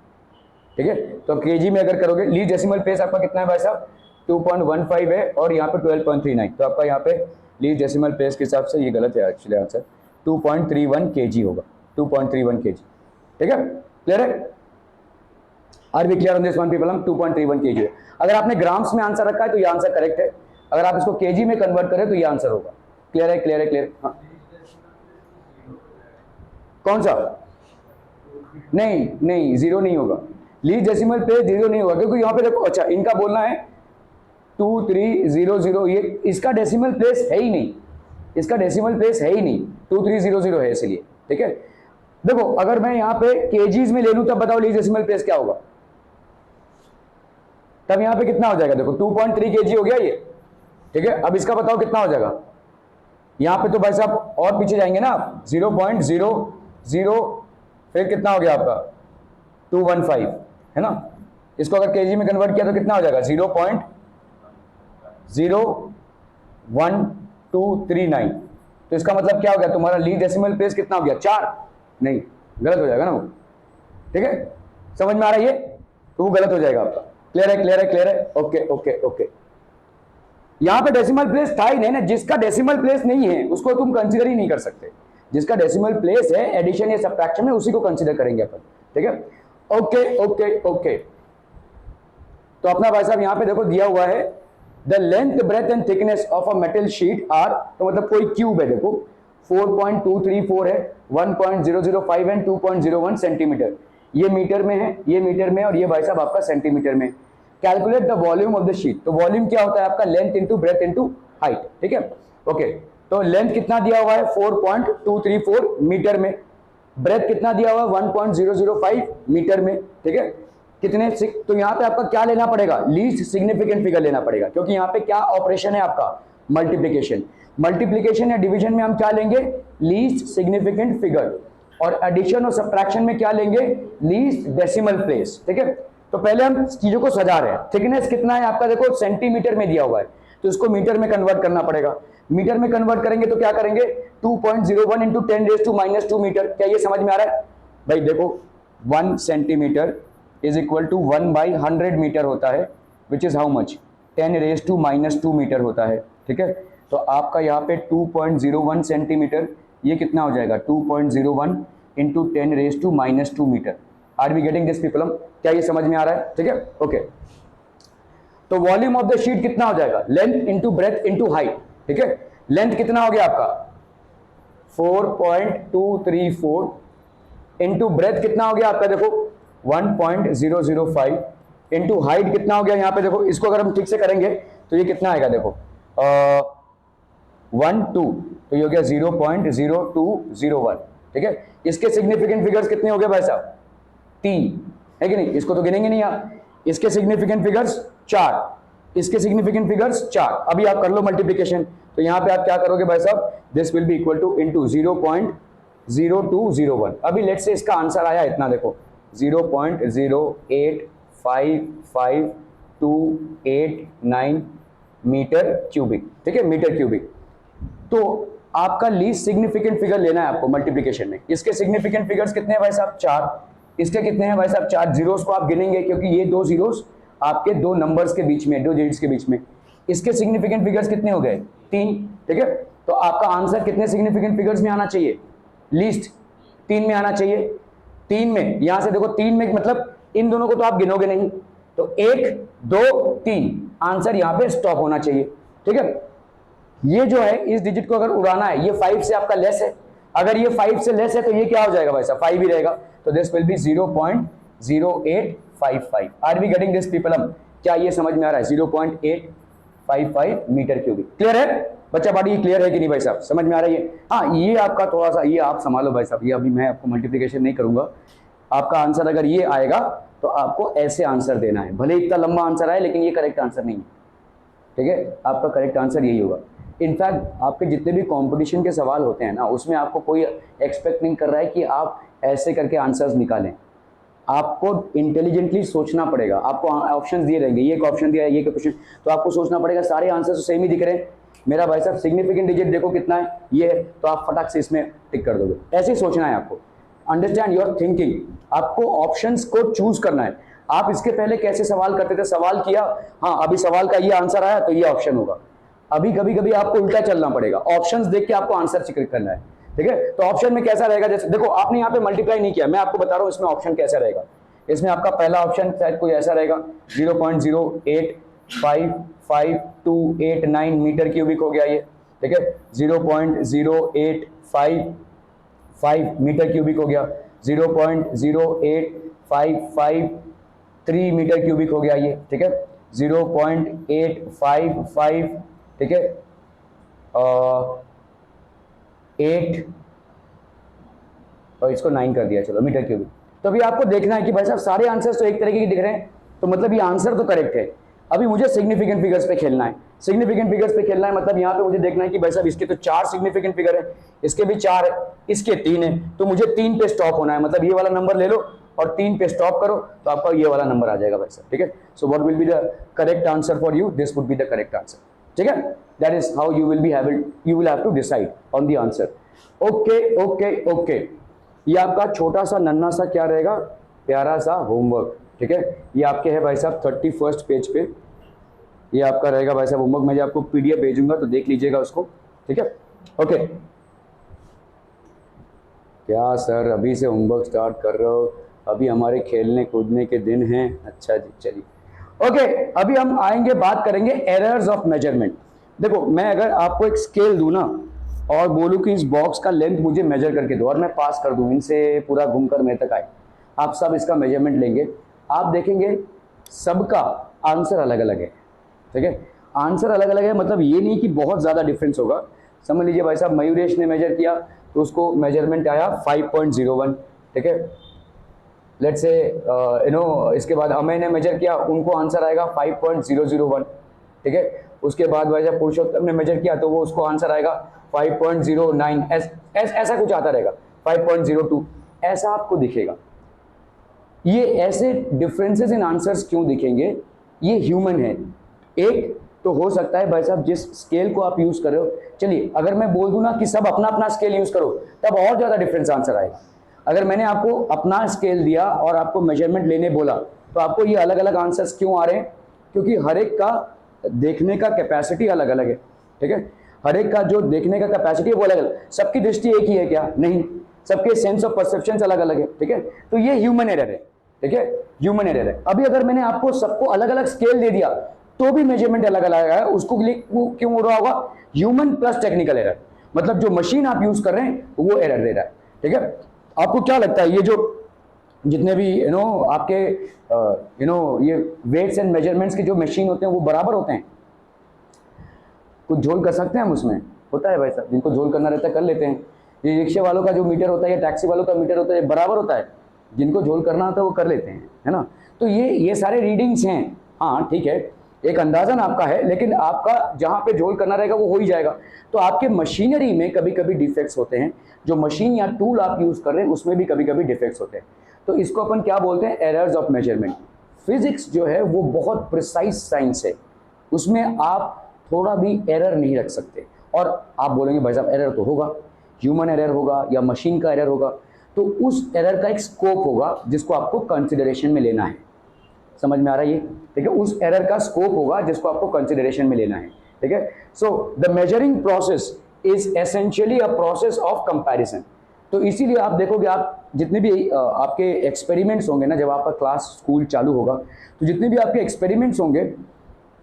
ठीक है, तो केजी में अगर करोगे लीस्ट डेसिमल प्लेस आपका कितना है भाई साहब 2.15 है और यहाँ पे 12.39, तो आपका यहाँ पे लीस्ट डेसिमल प्लेस के हिसाब से ये गलत है एक्चुअली, आंसर 2.31 केजी होगा, 2.31 केजी। ठीक है, क्लियर है, are we clear on this one people, हम 2.31 केजी है। अगर आपने ग्राम्स में आंसर रखा है तो ये आंसर करेक्ट है, अगर आप इसको केजी में कन्वर्ट करें तो ये आंसर होगा। क्लियर है, क्लियर है, क्लियर। हाँ, कौन सा? नहीं नहीं, 0 नहीं होगा, लीस्ट डेसिमल प्लेस 0 नहीं होगा, क्योंकि यहाँ पे देखो, अच्छा इनका बोलना है 2300, ये इसका डेसिमल प्लेस है ही नहीं, इसका डेसिमल प्लेस है ही नहीं, 2300 है इसलिए। ठीक है, देखो अगर मैं यहाँ पे केजीज में ले लूं तब बताओ लीस्ट डेसिमल प्लेस क्या होगा, तब यहाँ पे कितना हो जाएगा, देखो 2.3 केजी हो गया ये। ठीक है, अब इसका बताओ कितना हो जाएगा, यहाँ पे तो भाई साहब और पीछे जाएंगे ना आप, 0.00, फिर कितना हो गया आपका 215 है ना, इसको अगर केजी में कन्वर्ट किया तो कितना हो जाएगा 0.01239, तो इसका मतलब क्या हो गया तुम्हारा लीस्ट डेसिमल प्लेस कितना हो गया 4, नहीं गलत हो जाएगा ना वो। ठीक है, समझ में आ रहा है ये, तो वो गलत हो जाएगा आपका। क्लियर है, क्लियर है, क्लियर है, ओके ओके ओके। यहां पे डेसिमल प्लेस था ही नहीं ना, जिसका डेसिमल प्लेस नहीं है उसको तुम कंसीडर ही नहीं कर सकते, जिसका डेसिमल प्लेस है एडिशन या सब्ट्रैक्शन में उसी को कंसीडर करेंगे अपन। ठीक है, ओके ओके ओके। तो अपना भाई साहब यहाँ पे देखो दिया हुआ है the length breadth and thickness of a metal sheet are, तो मतलब कोई क्यूब है देखो 4.234 है, 1.005 एंड 2.01 सेंटीमीटर, ये मीटर में है, ये मीटर में, और ये भाई साहब आपका सेंटीमीटर में। Calculate the volume of the sheet, तो वॉल्यूम क्या होता है आपका length into breadth into height. ठीक है, ओके, तो लेंथ कितना दिया हुआ है 4.234 मीटर में, ब्रेथ कितना दिया हुआ है 1.005 मीटर में। ठीक है, कितने, तो यहाँ पे आपका क्या लेना पड़ेगा, लीस्ट सिग्निफिकेंट फिगर लेना पड़ेगा, क्योंकि यहाँ पे क्या ऑपरेशन है आपका मल्टीप्लिकेशन, मल्टीप्लिकेशन या डिवीजन में हम क्या लेंगे लीस्ट सिग्निफिकेंट फिगर, और एडिशन और सब्ट्रैक्शन में क्या लेंगे लीस्ट डेसिमल प्लेस। ठीक है, तो पहले हम चीजों को सजा रहे हैं। थिकनेस कितना है आपका देखो सेंटीमीटर में दिया हुआ है, तो इसको मीटर में कन्वर्ट करना पड़ेगा, मीटर में कन्वर्ट करेंगे तो क्या करेंगे 2.01 इंटू 10⁻² मीटर। क्या ये समझ में आ रहा है भाई, देखो 1 centimetre is equal to 1/100 metre होता है, which is how much 10⁻² metre होता है। ठीक है, तो आपका यहाँ पे 2.01 सेंटीमीटर, ये कितना हो जाएगा 2.01 into 10⁻² metre. Are we getting this people, क्या ये समझ में आ रहा है? ठीक है, ओके। तो वॉल्यूम ऑफ द शीट कितना हो जाएगा length into breadth into height. ठीक है, लेंथ कितना हो गया आपका 4.234 इंटू ब्रेथ कितना हो गया आपका देखो 1.005 इंटू हाइट कितना हो गया यहाँ पे देखो, इसको अगर हम ठीक से करेंगे तो ये कितना आएगा देखो 1 2, तो ये हो गया 0.0201। ठीक है, इसके सिग्निफिकेंट फिगर्स कितने हो गए भाई साहब 3 है कि नहीं, इसको तो गिनेंगे नहीं आप, इसके सिग्निफिकेंट फिगर्स 4, इसके सिग्निफिकेंट फिगर्स 4। अभी आप कर लो मल्टीप्लिकेशन, तो यहाँ पे आप क्या करोगे भाई साहब this will be equal two into 0.0201। अभी लेट्स से इसका आंसर आया इतना देखो 0.0855289 मीटर क्यूबिक। ठीक है, मीटर क्यूबिक। तो आपका लीस्ट सिग्निफिकेंट फिगर लेना है आपको मल्टीप्लिकेशन में। इसके सिग्निफिकेंट फिगर्स कितने हैं भाई साहब 4, इसके कितने हैं भाई साहब 4। जीरोस को आप गिनेंगे क्योंकि ये 2 जीरोस आपके 2 नंबर्स के बीच में, 2 डिजिट्स के बीच में। इसके सिग्निफिकेंट फिगर्स कितने हो गए 3। ठीक है, तो आपका आंसर कितने सिग्निफिकेंट फिगर्स में आना चाहिए लीस्ट 3 में आना चाहिए। 3 में, यहां से देखो 3 में मतलब इन दोनों को तो आप गिनोगे नहीं, तो 1 2 3 आंसर यहां पे स्टॉप होना चाहिए। ठीक है, ये जो है इस डिजिट को अगर उड़ाना है, ये 5 से आपका लेस है, अगर ये 5 से लेस है तो ये क्या हो जाएगा भाई साहब, 5 ही रहेगा, तो this will be 0.0855। Are we getting this people? हम क्या ये समझ में आ रहा है? 0.855 मीटर क्यूबिक। क्लियर है बच्चा बाड़ी? क्लियर है कि नहीं भाई साहब, समझ में आ रही है? हाँ, ये आपका थोड़ा सा ये आप संभालो भाई साहब, ये अभी मैं आपको मल्टीप्लिकेशन नहीं करूंगा। आपका आंसर अगर ये आएगा तो आपको ऐसे आंसर देना है, भले इतना लंबा आंसर आए लेकिन ये करेक्ट आंसर नहीं है। ठीक है, आपका करेक्ट आंसर यही होगा। इनफैक्ट आपके जितने भी कंपटीशन के सवाल होते हैं ना, उसमें आपको कोई एक्सपेक्ट नहीं कर रहा है कि आप ऐसे करके आंसर्स निकालें। आपको इंटेलिजेंटली सोचना पड़ेगा। आपको ऑप्शंस दिए रहेंगे, ये एक ऑप्शन दिया है, ये क्वेश्चन, तो आपको सोचना पड़ेगा सारे आंसर तो सेम ही दिख रहे हैं, मेरा भाई साहब सिग्निफिकेंट डिजिट देखो कितना है, ये है, तो आप फटाक से इसमें टिक कर दोगे। ऐसे ही सोचना है आपको। Understand your thinking. आपको ऑप्शंस को चूज करना है। आप इसके पहले कैसे सवाल करते थे, सवाल किया, हाँ अभी सवाल का ये आंसर आया तो ये ऑप्शन होगा। अभी कभी कभी आपको उल्टा चलना पड़ेगा, ऑप्शंस देख के आपको आंसर चेक करना है। ठीक है, तो ऑप्शन में कैसा रहेगा, जैसे देखो आपने यहाँ पे मल्टीप्लाई नहीं किया, मैं आपको बता रहा हूँ इसमें ऑप्शन कैसा रहेगा। इसमें आपका पहला ऑप्शन शायद कोई ऐसा रहेगा 0.0855289 मीटर क्यूबिक हो गया ये। ठीक है, 0.0855 मीटर क्यूबिक हो गया, 0.08553 मीटर क्यूबिक हो गया ये। ठीक है, 0.855, ठीक है, 8 और इसको 9 कर दिया, चलो मीटर क्यूबिक। तो अभी आपको देखना है कि भाई साहब सारे आंसर्स तो एक तरीके के दिख रहे हैं, तो मतलब ये आंसर तो करेक्ट है। अभी मुझे सिग्निफिकेंट फिगर्स पे खेलना है। सिग्निफिकेंट फिगर्स पे खेलना है मतलब यहाँ पे मुझे देखना है कि भाई साहब इसके तो 4 सिग्निफिकेंट फिगर है, इसके भी 4 है, इसके 3 है, तो मुझे 3 पे स्टॉप होना है। मतलब ये वाला नंबर ले लो और 3 पे स्टॉप करो तो आपका ये वाला नंबर आ जाएगा भाई साहब। ठीक है, so what will be the correct answer for you, this would be the correct answer. ठीक है, that is how you will have to decide on the answer. Okay okay okay, ये आपका छोटा सा नन्हा सा क्या रहेगा, प्यारा सा होमवर्क। ठीक है, ये आपके है भाई साहब 31st पेज पे, ये आपका रहेगा भाई साहब होमवर्क। मैं जो आपको पीडीएफ भेजूंगा तो देख लीजिएगा उसको। ठीक है, ओके। क्या सर अभी से होमवर्क स्टार्ट कर रहे हो, अभी हमारे खेलने कूदने के दिन हैं। अच्छा जी, चलिए ओके। अभी हम आएंगे, बात करेंगे एरर्स ऑफ मेजरमेंट। देखो मैं अगर आपको एक स्केल दूं ना और बोलूं कि इस बॉक्स का लेंथ मुझे मेजर करके दो और मैं पास कर दूं, इनसे पूरा घूमकर मेरे तक आए, आप सब इसका मेजरमेंट लेंगे, आप देखेंगे सबका आंसर अलग अलग है। ठीक है, आंसर अलग अलग है मतलब ये नहीं कि बहुत ज़्यादा डिफरेंस होगा। समझ लीजिए भाई साहब मयूरेश ने मेजर किया तो उसको मेजरमेंट आया 5.01। ठीक है, लेट्स से इसके बाद अमय ने मेजर किया, उनको आंसर आएगा 5.001। ठीक है, उसके बाद भाई साहब पुरुषोत्तम ने मेजर किया तो वो उसको आंसर आएगा 5.09। ऐसा कुछ आता रहेगा, 5.02 ऐसा आपको दिखेगा। ये ऐसे डिफरेंसेस इन आंसर्स क्यों दिखेंगे, ये ह्यूमन है। एक तो हो सकता है भाई साहब जिस स्केल को आप यूज कर रहे हो, चलिए अगर मैं बोल दूं ना कि सब अपना अपना स्केल यूज करो तब और ज्यादा डिफरेंस आंसर आएगा। अगर मैंने आपको अपना स्केल दिया और आपको मेजरमेंट लेने बोला तो आपको ये अलग अलग आंसर्स क्यों आ रहे हैं, क्योंकि हर एक का देखने का कैपेसिटी अलग अलग है। ठीक है, हर एक का जो देखने का कैपेसिटी है वो अलग अलग, सबकी दृष्टि एक ही है क्या, नहीं, सबके सेंस ऑफ परसेप्शन अलग अलग है। ठीक है, तो ये ह्यूमन एरर है। ठीक है, ह्यूमन एरर है। अभी अगर मैंने आपको सबको अलग अलग स्केल दे दिया तो भी मेजरमेंट अलग अलग है, उसको वो क्यों हो रहा होगा, ह्यूमन प्लस टेक्निकल एरर, मतलब जो मशीन आप यूज कर रहे हैं वो एरर दे रहा है। ठीक है, आपको क्या लगता है ये जो जितने भी आपके ये वेट्स एंड मेजरमेंट्स के जो मशीन होते हैं वो बराबर होते हैं, कुछ झोल कर सकते हैं हम उसमें, होता है भाई साहब, जिनको झोल करना रहता है कर लेते हैं। ये रिक्शे वालों का जो मीटर होता है या टैक्सी वालों का मीटर होता है बराबर होता है, जिनको झोल करना होता है वो कर लेते हैं, है ना। तो ये सारे रीडिंग्स हैं, हाँ ठीक है, एक अंदाजन आपका है, लेकिन आपका जहाँ पे झोल करना रहेगा वो हो ही जाएगा। तो आपके मशीनरी में कभी कभी डिफेक्ट्स होते हैं, जो मशीन या टूल आप यूज कर रहे हैं उसमें भी कभी कभी डिफेक्ट्स होते हैं, तो इसको अपन क्या बोलते हैं, एरर्स ऑफ मेजरमेंट। फिजिक्स जो है वो बहुत प्रिसाइज साइंस है, उसमें आप थोड़ा भी एरर नहीं रख सकते। और आप बोलेंगे भाई साहब एरर तो होगा, ह्यूमन एरर होगा या मशीन का एरर होगा, तो उस एरर का एक स्कोप होगा जिसको आपको कंसिडरेशन में लेना है। समझ में आ रहा है ये, ठीक है, उस एरर का स्कोप होगा जिसको आपको कंसिडरेशन में लेना है। ठीक है, so the measuring process is essentially a process of comparison. तो इसीलिए आप देखोगे, आप जितने भी आपके एक्सपेरिमेंट्स होंगे ना, जब आपका क्लास स्कूल चालू होगा तो जितने भी आपके एक्सपेरिमेंट्स होंगे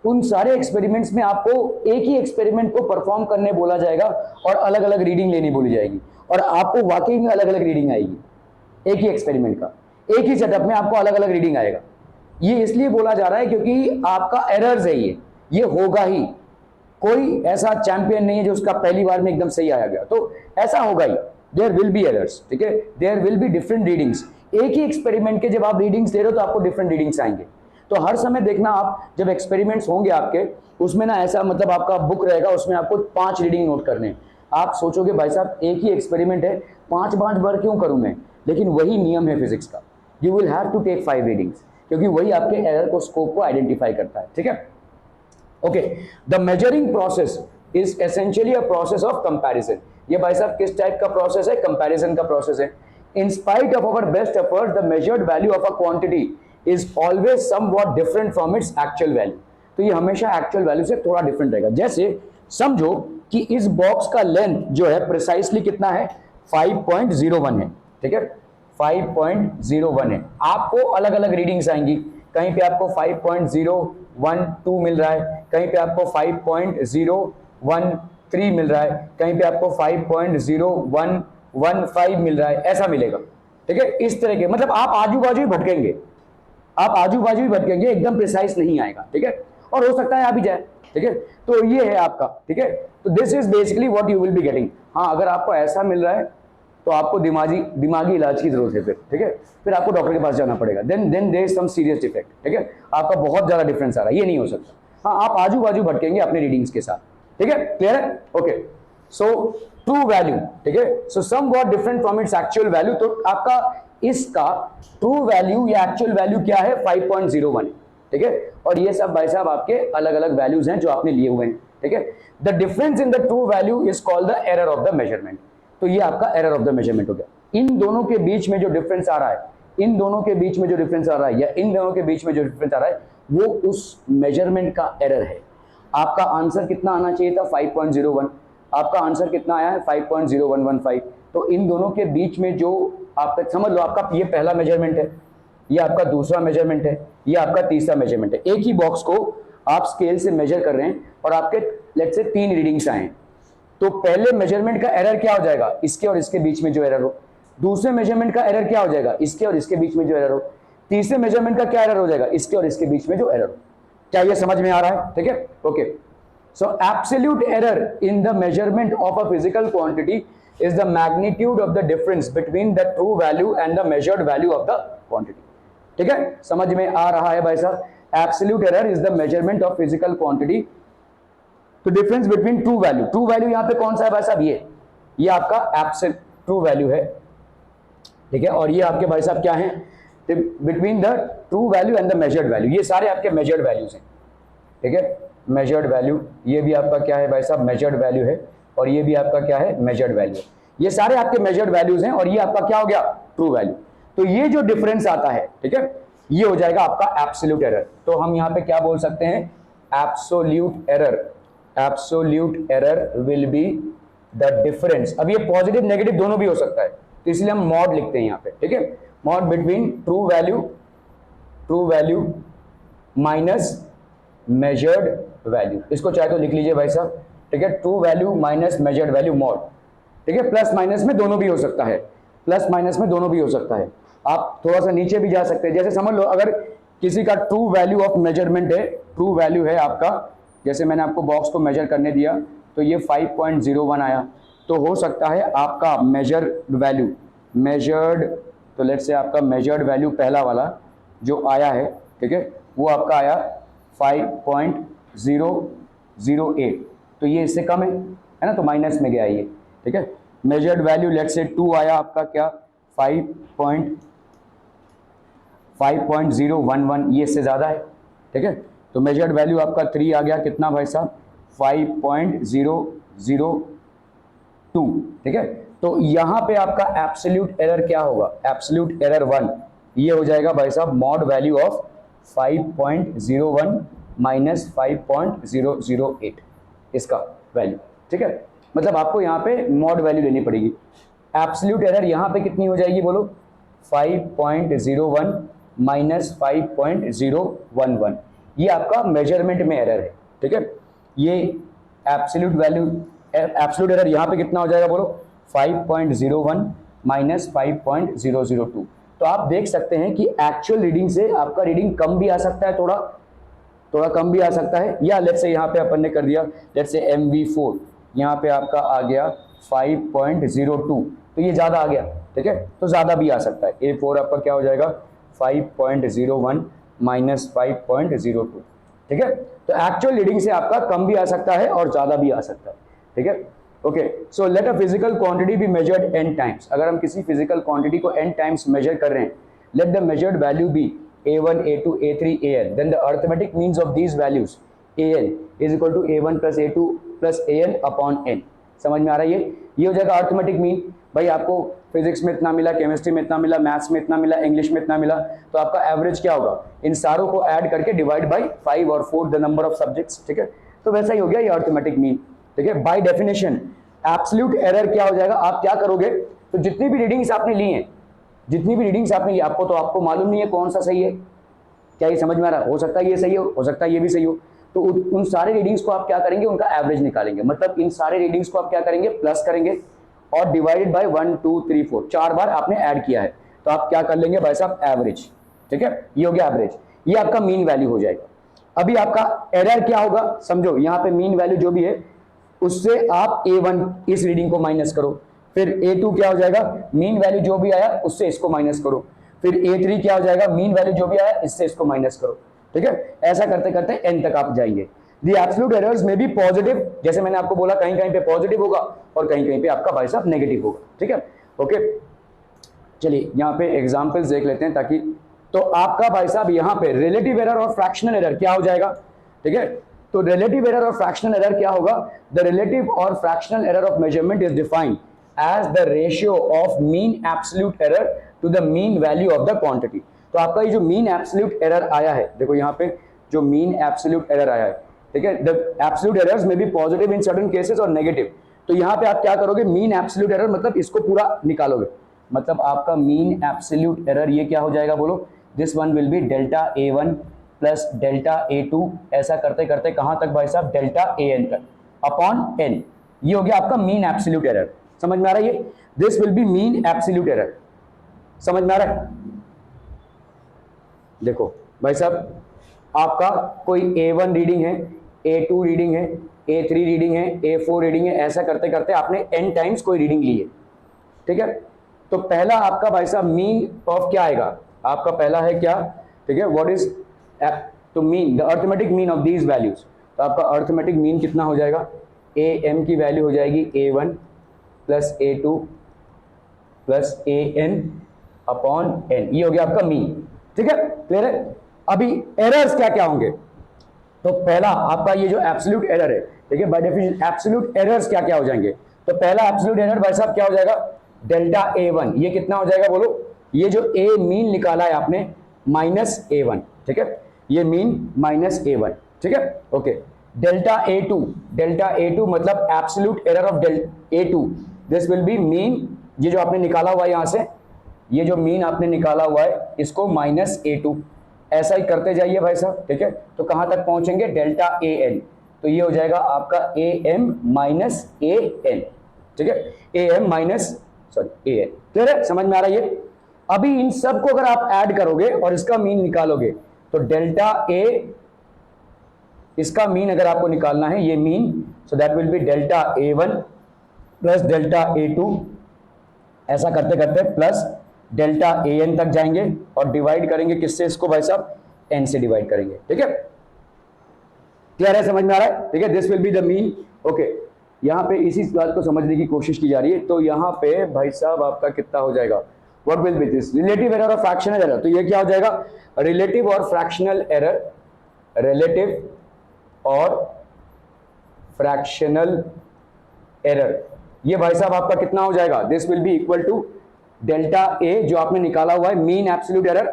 उन सारे एक्सपेरिमेंट्स में आपको एक ही एक्सपेरिमेंट को परफॉर्म करने बोला जाएगा और अलग अलग रीडिंग लेनी बोली जाएगी, और आपको वाकई में अलग अलग रीडिंग आएगी एक ही एक्सपेरिमेंट का, एक ही सेटअप में आपको अलग अलग रीडिंग आएगा। ये इसलिए बोला जा रहा है क्योंकि आपका एरर्स है, ये होगा ही, कोई ऐसा चैंपियन नहीं है जो उसका पहली बार में एकदम सही आया गया, तो ऐसा होगा ही, देयर विल बी एरर्स, ठीक है, there will be different readings. एक ही एक्सपेरिमेंट के जब आप रीडिंग्स दे रहे हो तो आपको डिफरेंट रीडिंग्स आएंगे। तो हर समय देखना, आप जब एक्सपेरिमेंट्स होंगे आपके, उसमें ना ऐसा मतलब आपका बुक रहेगा, उसमें आपको 5 रीडिंग नोट करने। आप सोचोगे भाई साहब एक ही एक्सपेरिमेंट है, 5 बार क्यों करूं मैं, लेकिन वही नियम है फिजिक्स का, you will have to take 5 readings, क्योंकि वही आपके एरर को, स्कोप को आइडेंटिफाई करता है, ठीक है। Okay, the measuring process is essentially a process of comparison. ये भाई साहब किस टाइप का प्रोसेस है, कंपैरिजन का प्रोसेस है। In spite of our best effort the measured value of a quantity is always somewhat different from its actual value. तो ये हमेशा एक्चुअल वैल्यू से थोड़ा डिफरेंट रहेगा। जैसे समझो कि इस बॉक्स का लेंथ जो है प्रिसाइसली कितना है, 5.01 है, ठीक है, 5.01 है। आपको अलग अलग रीडिंग्स आएंगी, कहीं पे आपको 5.012 मिल रहा है, कहीं पे आपको 5.013 मिल रहा है, कहीं पे आपको 5.0115 मिल रहा है, ऐसा मिलेगा, ठीक है। इस तरह के मतलब आप आजू बाजू ही भटकेंगे, एकदम प्रिसाइज नहीं आएगा, ठीक है, और हो सकता है आ भी जाए, ठीक है। तो ये है आपका, ठीक है। तो this is basically what you will be getting. हाँ, अगर आपको ऐसा मिल रहा है तो आपको दिमागी इलाज की जरूरत है, फिर फिर आपको डॉक्टर के पास जाना पड़ेगा, then there is some serious defect, ठीक है। आपका बहुत ज्यादा डिफरेंस आ रहा है, ये नहीं हो सकता। हाँ, आप आजू बाजू भटकेंगे अपने रीडिंग्स के साथ, ठीक है, क्लियर है। ओके, सो ट्रू वैल्यू, ठीक है, so somewhat different from its actual value. तो आपका इसका ट्रू वैल्यू या एक्चुअल वैल्यू क्या है, 5.01, ठीक है। और ये सब भाई साहब आपके अलग अलग वैल्यूज हैं जो आपने लिए हुए हैं, ठीक है। The difference in the true value is called the error of the measurement. तो ये आपका एरर ऑफ द मेजरमेंट हो गया। इन दोनों के बीच में जो डिफरेंस आ रहा है, या इन दोनों के बीच में जो डिफरेंस आ रहा है, वो उस मेजरमेंट का एरर है। आपका आंसर कितना आना चाहिए था, 5.01, आपका आंसर कितना आया है, 5.0115। तो इन दोनों के बीच में जो आपका, समझ लो आपका ये पहला मेजरमेंट है, ये आपका दूसरा मेजरमेंट है, ये आपका तीसरा मेजरमेंट है। एक ही बॉक्स को आप स्केल से मेजर कर रहे हैं और आपके लेट्स से 3 रीडिंग्स आए हैं। तो पहले मेजरमेंट का एरर क्या हो जाएगा, इसके और इसके बीच में जो एरर हो। दूसरे मेजरमेंट का एरर क्या हो जाएगा, इसके और इसके बीच में जो एरर हो। तीसरे मेजरमेंट का क्या एरर हो जाएगा, इसके और इसके बीच में जो एरर हो। क्या ये समझ में आ रहा है, ठीक है। Okay, so absolute error in the measurement of a physical quantity is the magnitude of the difference between the true value and the measured value of the quantity, ठीक है, समझ में आ रहा है भाई साहब। Absolute error is the measurement of physical quantity, तो डिफरेंस बिटवीन ट्रू वैल्यू यहाँ पे कौन सा है भाई साहब, ये आपका एब्सोल्यूट ट्रू वैल्यू है, ठीक है। और ये आपके भाई साहब क्या है, between the true value and the measured value, ये सारे आपके मेजर्ड वैल्यूज हैं, ठीक है, मेजर्ड वैल्यू। ये भी आपका क्या है भाई साहब, मेजर्ड वैल्यू है, और ये भी आपका क्या है, मेजर्ड वैल्यू है। ये सारे आपके मेजर्ड वैल्यूज हैं, और ये आपका क्या हो गया, ट्रू वैल्यू। तो ये जो डिफरेंस आता है, ठीक है, ये हो जाएगा आपका एब्सोल्यूट एरर। तो हम यहाँ पे क्या बोल सकते हैं, absolute error will be the difference. अब ये पॉजिटिव नेगेटिव दोनों भी हो सकता है, तो इसलिए हम मॉड लिखते हैं यहाँ पे, ठीक है, mod between true value minus measured value. इसको चाहे तो लिख लीजिए भाई साहब, ठीक है, true value minus measured value mod, ठीक है। प्लस माइनस में दोनों भी हो सकता है, आप थोड़ा सा नीचे भी जा सकते हैं। जैसे समझ लो अगर किसी का ट्रू वैल्यू ऑफ मेजरमेंट है, ट्रू वैल्यू है आपका, जैसे मैंने आपको बॉक्स को मेजर करने दिया तो ये 5.01 आया, तो हो सकता है आपका मेजर्ड, तो लेट्स से आपका मेजर्ड वैल्यू पहला वाला जो आया है, ठीक है, वो आपका आया 5.008, तो ये इससे कम है ना, तो माइनस में गया ये, ठीक है। मेजर्ड वैल्यू लेट्स से 2 आया आपका, क्या 5.011, ये इससे ज़्यादा है, ठीक है। तो मेजर्ड वैल्यू आपका 3 आ गया, कितना भाई साहब, 5.002, ठीक है। तो यहाँ पे आपका एब्सोल्यूट एरर क्या होगा, एब्सोल्यूट एरर 1, ये हो जाएगा भाई साहब मॉड वैल्यू ऑफ 5.01 माइनस 5.008 इसका वैल्यू, ठीक है। मतलब आपको यहाँ पे मॉड वैल्यू लेनी पड़ेगी। एब्सोल्यूट एरर यहाँ पे कितनी हो जाएगी बोलो, 5.01 माइनस 5.011, ये आपका मेजरमेंट में एरर है, ठीक है। ये एब्सोल्यूट वैल्यू, एब्सोल्यूट एरर यहाँ पे कितना हो जाएगा बोलो, 5.01 माइनस 5.002। तो आप देख सकते हैं कि एक्चुअल रीडिंग से आपका रीडिंग कम भी आ सकता है, थोड़ा कम भी आ सकता है, या लेट्स से यहाँ पे अपन ने कर दिया लेट्स से MV4, यहाँ पे आपका आ गया 5.02, तो ये ज़्यादा आ गया, ठीक है, तो ज़्यादा भी आ सकता है। A4 आपका क्या हो जाएगा 5.01 माइनस 5.02, ठीक है। तो एक्चुअल रीडिंग से आपका कम भी आ सकता है और ज़्यादा भी आ सकता है, ठीक है। Okay, so let a physical quantity be measured n times. अगर हम किसी फिजिकल क्वांटिटी को n टाइम्स मेजर कर रहे हैं, let the measured value be A1, A2, A3, AN, then the arithmetic means of these values AN is equal to A1 plus A2 plus AN upon N। समझ में आ रहा है ये हो जाएगा अर्थमेटिक मीन। भाई आपको फिजिक्स में इतना मिला, केमिस्ट्री में इतना मिला, मैथ्स में इतना मिला, इंग्लिश में इतना मिला, तो आपका एवरेज क्या होगा, इन सारों को ऐड करके डिवाइड बाय 5 और 4 द नंबर ऑफ सब्जेक्ट्स, ठीक है। तो वैसा ही हो गया ये अर्थमेटिक मीन, ठीक है। बाय डेफिनेशन एब्सोल्यूट एरर क्या हो जाएगा, आप क्या करोगे, तो जितनी भी रीडिंग्स आपने ली हैं, आपको तो आपको मालूम नहीं है कौन सा सही है, क्या ये समझ में आ रहा है, हो सकता है ये सही हो सकता है ये भी सही हो, तो उन सारे रीडिंग्स को आप क्या करेंगे, उनका एवरेज निकालेंगे, मतलब इन सारे रीडिंग्स को आप क्या करेंगे, प्लस करेंगे और डिवाइडेड बाय 1 2 3 4, 4 बार आपने ऐड किया है, तो आप क्या कर लेंगे भाई साहब, एवरेज, ठीक है। ये हो गया एवरेज, ये आपका मीन वैल्यू हो जाएगा। अभी आपका एरर क्या होगा, समझो यहाँ पे मीन वैल्यू जो भी है उससे आप A1 इस रीडिंग को माइनस करो, फिर A2 क्या हो जाएगा, मीन वैल्यू जो भी आया उससे इसको माइनस करो, फिर A3 क्या हो जाएगा, मीन वैल्यू जो भी आया इससे इसको माइनस करो, ठीक है। ऐसा करते करते n तक आप जाएंगे। The absolute errors may be positive, जैसे मैंने आपको बोला कहीं कहीं पे पॉजिटिव होगा और कहीं कहीं पे आपका भाई साहब नेगेटिव होगा, ठीक है। ओके, चलिए यहाँ पे एग्जांपल्स देख लेते हैं ताकि, तो आपका भाई साहब यहाँ पे रिलेटिव एरर और फ्रैक्शनल एरर क्या हो जाएगा, ठीक है। तो रिलेटिव एरर और फ्रैक्शनल एरर क्या होगा, द रिलेटिव और fractional error of measurement is defined as the ratio of mean absolute error to the mean value of the quantity. तो आपका ये जो मीन एब्सोल्यूट एरर आया है, देखो यहाँ पे जो मीन एब्सोल्यूट एरर आया है, ठीक है, the absolute errors may be positive in certain cases और नेगेटिव। तो यहाँ पे आप क्या करोगे, मीन एब्सोल्यूट एरर मतलब इसको पूरा निकालोगे, मतलब आपका मीन एब्सोल्यूट एरर ये क्या हो जाएगा बोलो, this one will be delta A1 plus delta A2, ऐसा करते करते कहाँ तक भाई साहब, डेल्टा AN तक अपॉन n। ये हो गया आपका मीन एब्सोल्यूट एरर, समझ में आ रहा है ये, this will B mean absolute error, समझ में आ रहा है। देखो भाई साहब आपका कोई A1 रीडिंग है, A2 रीडिंग है, A3 रीडिंग है, A4 रीडिंग है, ऐसा करते करते आपने n टाइम्स कोई रीडिंग ली है, ठीक है। तो पहला आपका भाई साहब मीन ऑफ क्या आएगा, आपका पहला है क्या, ठीक है, व्हाट इज, तो mean, the arithmetic mean of these values. तो आपका अर्थमेटिक मीन कितना हो जाएगा, AM की वैल्यू हो जाएगी A1 plus A2 plus AN upon n, ये हो गया आपका मीन, ठीक है, क्लियर है। अभी एरर्स क्या क्या होंगे, तो पहला आपका ये जो एब्सोल्यूट एरर है, ठीक है, बाय डेफिनेशन एब्सोल्यूट एरर्स क्या क्या हो जाएंगे, तो पहला एब्सोल्यूट एरर भाई साहब क्या हो जाएगा, डेल्टा A1, ये कितना हो जाएगा बोलो, ये जो A मीन निकाला है आपने माइनस A1, ठीक है, ये मीन माइनस A1, ठीक है। ओके, डेल्टा A2 मतलब absolute error of A2, this will B mean, ये जो आपने निकाला हुआ है यहां से, ये जो मीन आपने निकाला हुआ है इसको माइनस A2, ऐसा ही करते जाइए भाई साहब, ठीक है। तो कहां तक पहुंचेंगे, डेल्टा AN, तो ये हो जाएगा आपका AM माइनस AN, ठीक है, AM minus sorry AN, clear है, समझ में आ रहा है ये। अभी इन सब को अगर आप ऐड करोगे और इसका मीन निकालोगे तो डेल्टा A, इसका मीन अगर आपको निकालना है ये mean, so that will be delta A1 plus delta A2, ऐसा करते करते प्लस डेल्टा AN तक जाएंगे और डिवाइड करेंगे किससे, इसको भाई साहब n से डिवाइड करेंगे, ठीक है, क्लियर है, समझ में आ रहा है, ठीक है। This will be the mean. Okay, यहाँ पे इसी बात को समझने की कोशिश की जा रही है, तो यहाँ पे भाई साहब आपका कितना हो जाएगा, what will be this, relative error और फ्रैक्शनल एरर। तो ये क्या हो जाएगा, रिलेटिव और फ्रैक्शनल एरर, रिलेटिव और फ्रैक्शनल एरर, ये भाई साहब आपका कितना हो जाएगा, this will be equal to delta A जो आपने निकाला हुआ है mean absolute error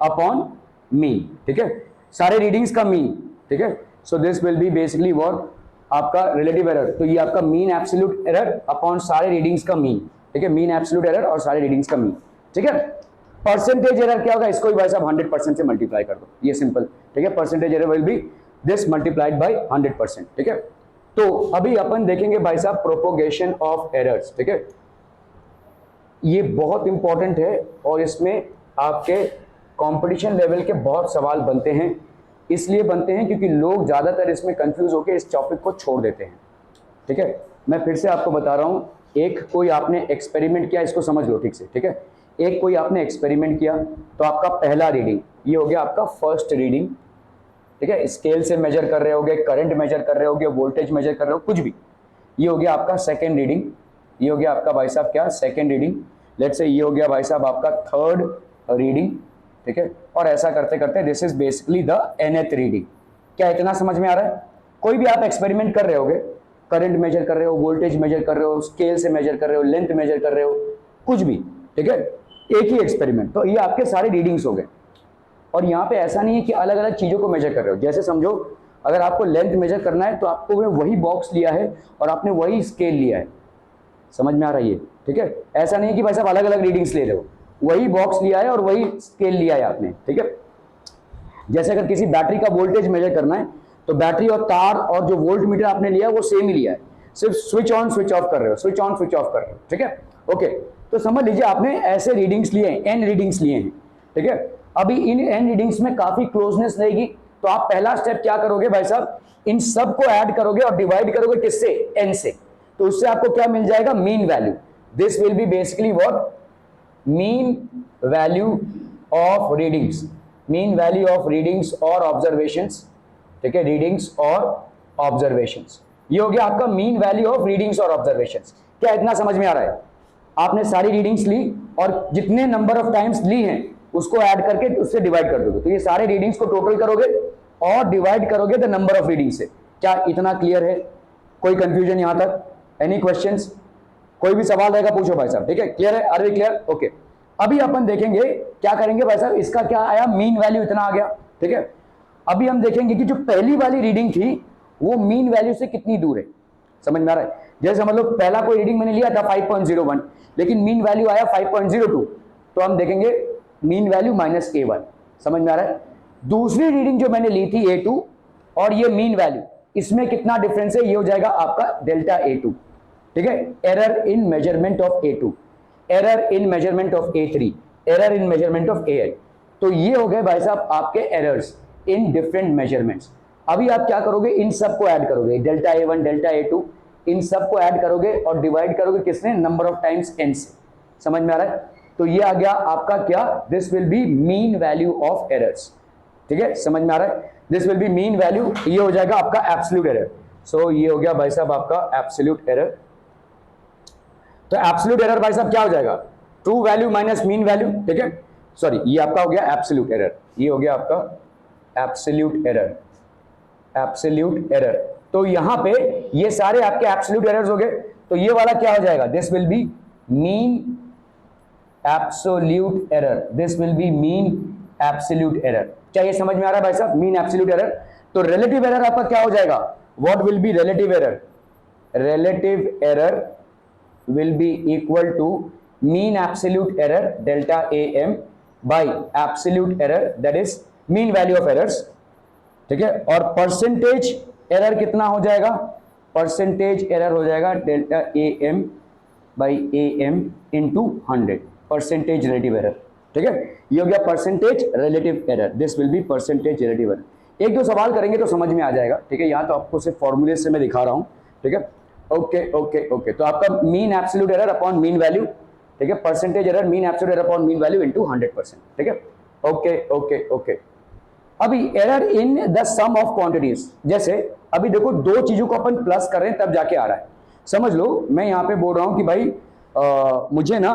upon mean, ठीक है, सारे रीडिंग्स का मीन, ठीक है। So this will be basically what, आपका रिलेटिव एरर, तो ये आपका मीन एब्सोल्यूट एरर अपॉन सारे रीडिंग्स का मीन, ठीक है, मीन एब्सोल्यूट एरर और सारे रीडिंग्स का मीन, ठीक है। परसेंटेज एरर क्या होगा, इसको भी भाई साहब 100% से मल्टीप्लाई कर दो, ये सिंपल, ठीक है। Percentage error will be this multiplied by 100%, ठीक है। तो अभी अपन देखेंगे भाई साहब प्रोपोगेशन ऑफ एरर्स, ठीक है। ये बहुत इंपॉर्टेंट है और इसमें आपके कंपटीशन लेवल के बहुत सवाल बनते हैं, इसलिए बनते हैं क्योंकि लोग ज़्यादातर इसमें कंफ्यूज होकर इस टॉपिक को छोड़ देते हैं, ठीक है। मैं फिर से आपको बता रहा हूँ, एक कोई आपने एक्सपेरिमेंट किया, इसको समझ लो ठीक से, ठीक है। एक कोई आपने एक्सपेरिमेंट किया तो आपका पहला रीडिंग ये हो गया आपका फर्स्ट रीडिंग, ठीक है। स्केल से मेजर कर रहे होगे, करंट मेजर कर रहे होगे, वोल्टेज मेजर कर रहे हो, कुछ भी, ये हो गया आपका सेकेंड रीडिंग, ये हो गया आपका भाई साहब क्या सेकेंड रीडिंग, लेट्स से ये हो गया भाई साहब आपका थर्ड रीडिंग, ठीक है। और ऐसा करते करते this is basically the nth reading. क्या इतना समझ में आ रहा है? कोई भी आप एक्सपेरिमेंट कर रहे होगे, करंट मेजर कर रहे हो, वोल्टेज मेजर कर रहे हो, स्केल से मेजर कर रहे हो, लेंथ मेजर कर रहे हो, कुछ भी, ठीक है, एक ही एक्सपेरिमेंट, तो ये आपके सारे रीडिंग्स हो गए। और यहाँ पे ऐसा नहीं है कि अलग अलग चीज़ों को मेजर कर रहे हो, जैसे समझो अगर आपको लेंथ मेजर करना है तो आपको वही बॉक्स लिया है और आपने वही स्केल लिया है, समझ में आ रहा है ये, ठीक है। ऐसा नहीं है कि भाई साहब अलग अलग रीडिंग्स ले रहे हो, वही बॉक्स लिया है और वही स्केल लिया है आपने, ठीक है। जैसे अगर किसी बैटरी का वोल्टेज मेजर करना है तो बैटरी और तार और जो वोल्ट मीटर आपने लिया वो सेम ही लिया है, सिर्फ स्विच ऑन स्विच ऑफ कर रहे हो, स्विच ऑन स्विच ऑफ कर रहे हो, ठीक है। ओके, तो समझ लीजिए आपने ऐसे रीडिंग्स लिए हैं, एन रीडिंग्स लिए हैं, ठीक है। अभी इन एन रीडिंग्स में काफी क्लोजनेस रहेगी, तो आप पहला स्टेप क्या करोगे भाई साहब, इन सब को ऐड करोगे और डिवाइड करोगे किससे, एन से, तो उससे आपको क्या मिल जाएगा, mean value. This will be basically what, mean value of readings, mean value of readings और ऑब्जर्वेशंस, ठीक है, रीडिंग्स और ऑब्जर्वेशंस, ये हो गया आपका मीन वैल्यू ऑफ रीडिंग्स और ऑब्जर्वेशंस। क्या इतना समझ में आ रहा है? आपने सारी रीडिंग्स ली और जितने नंबर ऑफ टाइम्स ली हैं उसको ऐड करके उससे डिवाइड कर दोगे, तो ये सारे रीडिंग्स को टोटल करोगे और डिवाइड करोगे द नंबर ऑफ रीडिंग से। क्या इतना क्लियर है? कोई कंफ्यूजन यहां तक? Any questions? कोई भी सवाल रहेगा पूछो भाई साहब, ठीक है, क्लियर है, आर वी क्लियर? ओके, अभी अपन देखेंगे क्या करेंगे भाई साहब, इसका क्या आया, मीन वैल्यू इतना आ गया, ठीक है। अभी हम देखेंगे कि जो पहली वाली रीडिंग थी वो मीन वैल्यू से कितनी दूर है, समझ में आ रहा है? जैसे समझ लो पहला कोई रीडिंग मैंने लिया था 5.01, लेकिन मीन वैल्यू आया 5.02, तो हम देखेंगे मीन वैल्यू माइनस A1, समझ में आ रहा है? दूसरी रीडिंग जो मैंने ली थी A2 और ये मीन वैल्यू, इसमें कितना डिफरेंस है, ये हो जाएगा आपका डेल्टा A2, ठीक है। Error in measurement of A2, error in measurement of A3, error in measurement of AI, तो ये हो गए भाई साहब आपके एरर्स इन डिफरेंट मेजरमेंट्स। अभी आप क्या करोगे, इन सबको ऐड करोगे, डेल्टा A1 डेल्टा A2, इन सबको ऐड करोगे और डिवाइड करोगे किसने, नंबर ऑफ टाइम्स n से, समझ में आ रहा है? तो ये आ गया आपका क्या, this will B mean value of errors, ठीक है, समझ में आ रहा है? This will B mean value, ये हो जाएगा आपका एब्सोल्यूट एरर। सो ये हो गया भाई साहब आपका एब्सोल्यूट एरर। तो एब्सोल्यूट एरर भाई साहब क्या हो जाएगा, true value minus mean value, ठीक है, सॉरी ये आपका हो गया एब्सोल्यूट एरर, ये हो गया आपका एब्सोल्यूट एरर, एब्सोल्यूट एरर। तो यहां पे ये सारे आपके एब्सोल्यूट एरर्स हो गए, तो ये वाला क्या हो जाएगा, this will B mean absolute error, this will B mean absolute error. क्या ये समझ में आ रहा है भाई साहब, मीन एब्सोल्यूट एरर? तो रिलेटिव एरर आपका क्या हो जाएगा, what will be relative error, relative error will be equal to mean absolute error delta AM by absolute error that is mean value of errors, ठीक है। और परसेंटेज एरर कितना हो जाएगा, परसेंटेज एरर हो जाएगा delta AM by AM into 100, percentage relative error, ठीक है। ये हो गया percentage relative error, this will be percentage relative error. एक दो सवाल करेंगे तो समझ में आ जाएगा, ठीक है। यहाँ तो आपको सिर्फ फॉर्मूले से मैं दिखा रहा हूँ, ठीक है। ओके ओके ओके, तो आपका mean absolute error upon mean value, ठीक है, percentage error mean absolute error upon mean value into 100%, ठीक है। ओके ओके ओके, अभी error in the sum of quantities, जैसे अभी देखो दो चीजों को अपन प्लस कर रहे हैं तब जाके आ रहा है, समझ लो मैं यहां पे बोल रहा हूं कि भाई मुझे ना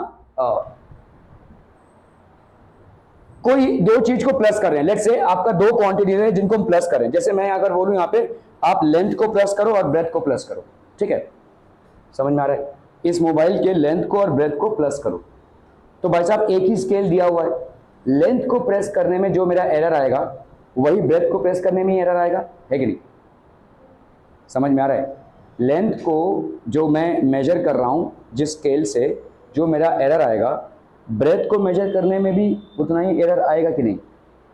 कोई दो चीज को प्लस कर रहे हैं, लेट्स से आपका दो क्वांटिटीज है जिनको हम प्लस कर रहे हैं, जैसे मैं अगर बोलूं यहाँ पे आप लेंथ को प्लस करो और ब्रेथ को प्लस करो, ठीक है, समझ में आ रहा है? इस मोबाइल के लेंथ को और ब्रेथ को प्लस करो, तो भाई साहब एक ही स्केल दिया हुआ है, लेंथ को प्रेस करने में जो मेरा एरर आएगा वही ब्रेथ को प्रेस करने में ही एरर आएगा, है कि नहीं? समझ में आ रहा है? लेंथ को जो मैं मेजर कर रहा हूं जिस स्केल से, जो मेरा एरर आएगा ब्रेथ को मेजर करने में भी उतना ही एरर आएगा कि नहीं?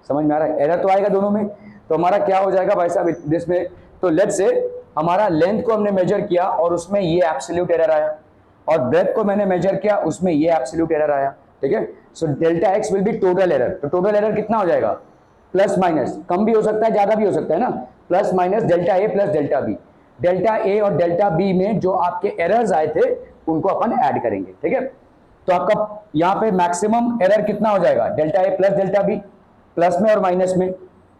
समझ में आ रहा है? एरर तो आएगा दोनों में। तो हमारा क्या हो जाएगा भाई साहब इसमें? तो लेट्स से हमारा लेंथ को हमने मेजर किया और उसमें ये एब्सोल्यूट एरर आया, और ब्रेथ को मैंने मेजर किया उसमें ये एब्सोल्यूट एरर आया, ठीक है। So delta x will B total error. तो टोटल एरर कितना हो जाएगा? प्लस माइनस, कम भी हो सकता है ज्यादा भी हो सकता है ना, plus minus delta a plus delta B. Delta A और डेल्टा बी में जो आपके एरर्स आए थे उनको अपन ऐड करेंगे, ठीक है। तो आपका यहाँ पे मैक्सिमम एरर कितना हो जाएगा? Delta a plus delta B, plus में और माइनस में।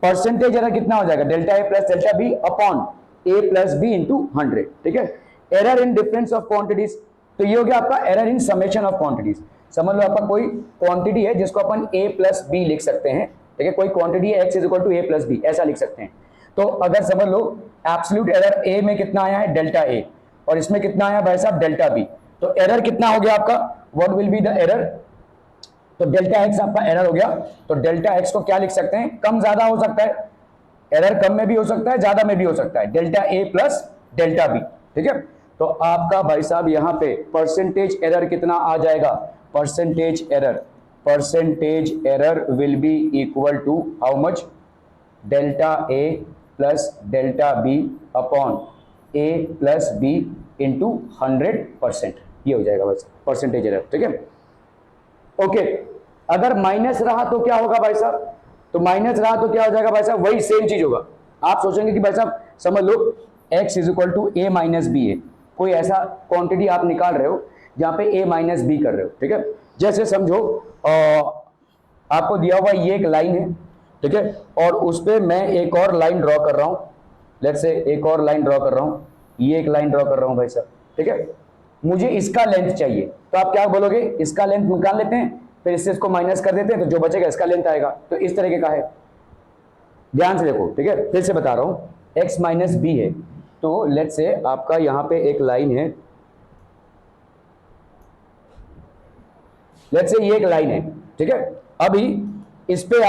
परसेंटेज एरर कितना हो जाएगा? Delta a plus delta b upon a plus B into 100, ठीक है। Error in difference of quantities, तो ये हो गया आपका error in summation of quantities. समझ लो आपका कोई क्वांटिटी है जिसको अपन a प्लस बी लिख सकते हैं, ठीक है। कोई क्वांटिटी है x is equal to a plus b, ऐसा लिख सकते हैं। तो अगर समझ लो एब्सोल्यूट एरर a में कितना आया है? डेल्टा a, और इसमें कितना आया भाई साहब? Delta b। तो एरर कितना हो गया आपका? What will be the error? तो डेल्टा x आपका एरर हो गया। तो डेल्टा x को क्या लिख सकते हैं? कम ज्यादा हो सकता है, एरर कम में भी हो सकता है ज्यादा में भी हो सकता है, delta a plus delta b, ठीक है। तो आपका भाई साहब यहाँ पे परसेंटेज एरर कितना आ जाएगा? Percentage error will be equal to how much? Delta a plus delta b upon a plus b into 100%, ये हो जाएगा बस परसेंटेज एरर, ठीक है। ओके, अगर माइनस रहा तो क्या होगा भाई साहब? तो माइनस रहा तो क्या हो जाएगा भाई साहब? वही सेम चीज होगा। आप सोचेंगे कि भाई साहब समझ लो x is equal to a minus b है, कोई ऐसा क्वांटिटी आप निकाल रहे हो जहां पे a माइनस बी कर रहे हो, ठीक है। जैसे समझो आपको दिया हुआ ये एक लाइन है, ठीक है, और उस पर मैं एक और लाइन ड्रॉ कर रहा हूं। लेट्स से एक और लाइन ड्रॉ कर रहा हूं, ये एक लाइन ड्रॉ कर रहा हूं भाई साहब, ठीक है। मुझे इसका लेंथ चाहिए, तो आप क्या बोलोगे? इसका लेंथ निकाल लेते हैं, फिर इससे इसको माइनस कर देते हैं, तो जो बचेगा इसका लेंथ आएगा। तो इस तरीके का है, ध्यान से देखो, ठीक है। फिर से बता रहा हूं, x माइनस बी है, तो लेट्स से आपका यहां पे एक लाइन है, लेट्स से ये एक लाइन है, ठीक है। अभी इस पे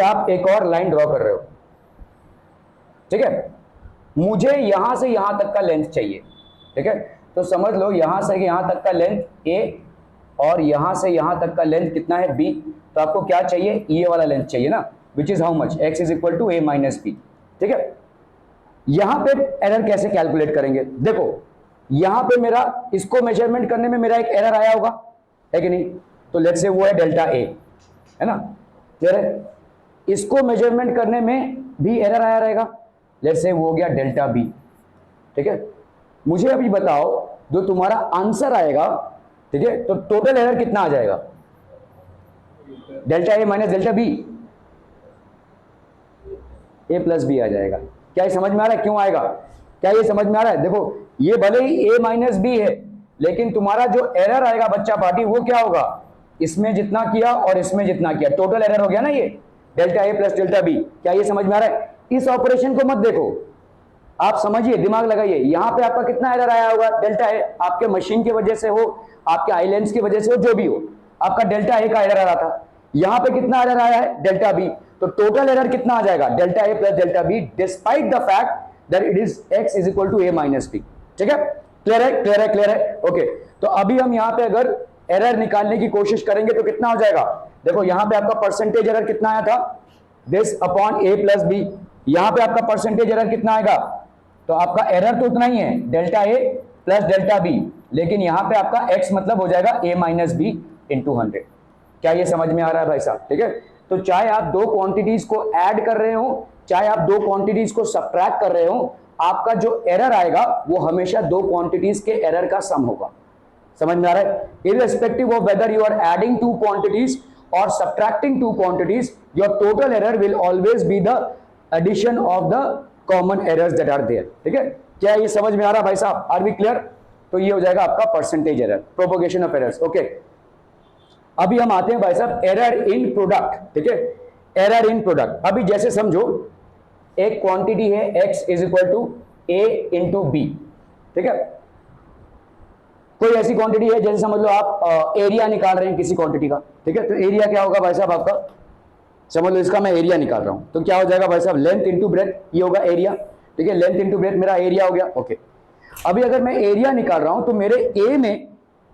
आप एक और लाइन ड्रॉ कर रहे हो, ठीक है। मुझे यहां से यहां तक का लेंथ चाहिए, ठीक है। तो समझ लो यहां से यहां तक का लेंथ a और यहां से यहां तक का लेंथ कितना है b। तो आपको क्या चाहिए? ये वाला लेंथ चाहिए ना, which is how much? x is equal to a minus b, ठीक है। यहां पे एरर कैसे कैलकुलेट करेंगे? देखो यहां पे मेरा इसको मेजरमेंट करने में मेरा एक एरर आया होगा, है कि नहीं? तो लेट्स से वो है डेल्टा a, है ना, क्लियर है। इसको मेजरमेंट करने में भी एरर आया रहेगा, लेट्स से वो हो गया डेल्टा b, ठीक है। मुझे अभी बताओ जो तुम्हारा आंसर आएगा, ठीक है, तो टोटल एरर कितना आ जाएगा? Delta a minus delta b, a plus B आ जाएगा। क्या ये समझ में आ रहा है? क्यों आएगा? क्या ये समझ में आ रहा है? देखो ये भले ही a माइनस बी है, लेकिन तुम्हारा जो एरर आएगा बच्चा पार्टी, वो क्या होगा? इसमें जितना किया और इसमें जितना किया, टोटल एरर हो गया ना ये, delta a plus delta b. क्या ये समझ में आ रहा है? इस ऑपरेशन को मत देखो, आप समझिए, दिमाग लगाइए। यहां पे आपका कितना एरर आया होगा? डेल्टा a, आपके मशीन की वजह से हो, आपके आईलेंस की वजह से हो, जो भी हो, आपका डेल्टा a का एरर आ रहा था। यहां पे कितना एरर आया है? Delta b। तो टोटल एरर कितना आ जाएगा? Delta a plus delta b, despite the fact that it is x is equal to a minus b, ठीक है। क्लियर है? क्लियर है? क्लियर है? ओके। तो अभी हम यहाँ पे अगर एरर निकालने की कोशिश करेंगे तो कितना हो जाएगा? देखो यहाँ पे आपका परसेंटेज एरर कितना आया था? This upon a plus b. यहाँ पे आपका परसेंटेज एरर कितना आएगा? तो आपका एरर तो उतना ही है, delta a plus delta b, लेकिन यहाँ पे आपका x मतलब हो जाएगा a माइनस बी इंटू 100। क्या ये समझ में आ रहा है भाई साहब? ठीक है। तो चाहे आप दो क्वांटिटीज को ऐड कर रहे हो, चाहे आप दो क्वांटिटीज को सब्ट्रैक्ट कर रहे हो, आपका जो एरर आएगा वो हमेशा दो क्वांटिटीज के एरर का सम होगा। समझ में आ रहा है? Irrespective of whether you are adding two quantities और subtracting two quantities, your total error will always be the addition of the common errors that are there. ठीक है, क्या ये समझ में आ रहा है भाई साहब? Are we clear? तो ये हो जाएगा आपका percentage error, propagation of errors. Okay, अभी हम आते हैं भाई साहब एरर इन प्रोडक्ट। ठीक है, एरर इन प्रोडक्ट। अभी जैसे समझो एक क्वांटिटी है x is equal to a into b. ठीक है, कोई ऐसी क्वांटिटी है, जैसे समझ लो आप एरिया निकाल रहे हैं किसी क्वांटिटी का। ठीक है, तो एरिया क्या होगा भाई साहब आपका? समझ लो इसका मैं एरिया निकाल रहा हूं, तो क्या हो जाएगा भाई साहब? लेंथ इंटू ब्रेथ, ये होगा एरिया। ठीक है, लेंथ इंटू ब्रेथ मेरा एरिया हो गया। ओके, अभी अगर मैं एरिया निकाल रहा हूं तो मेरे ए में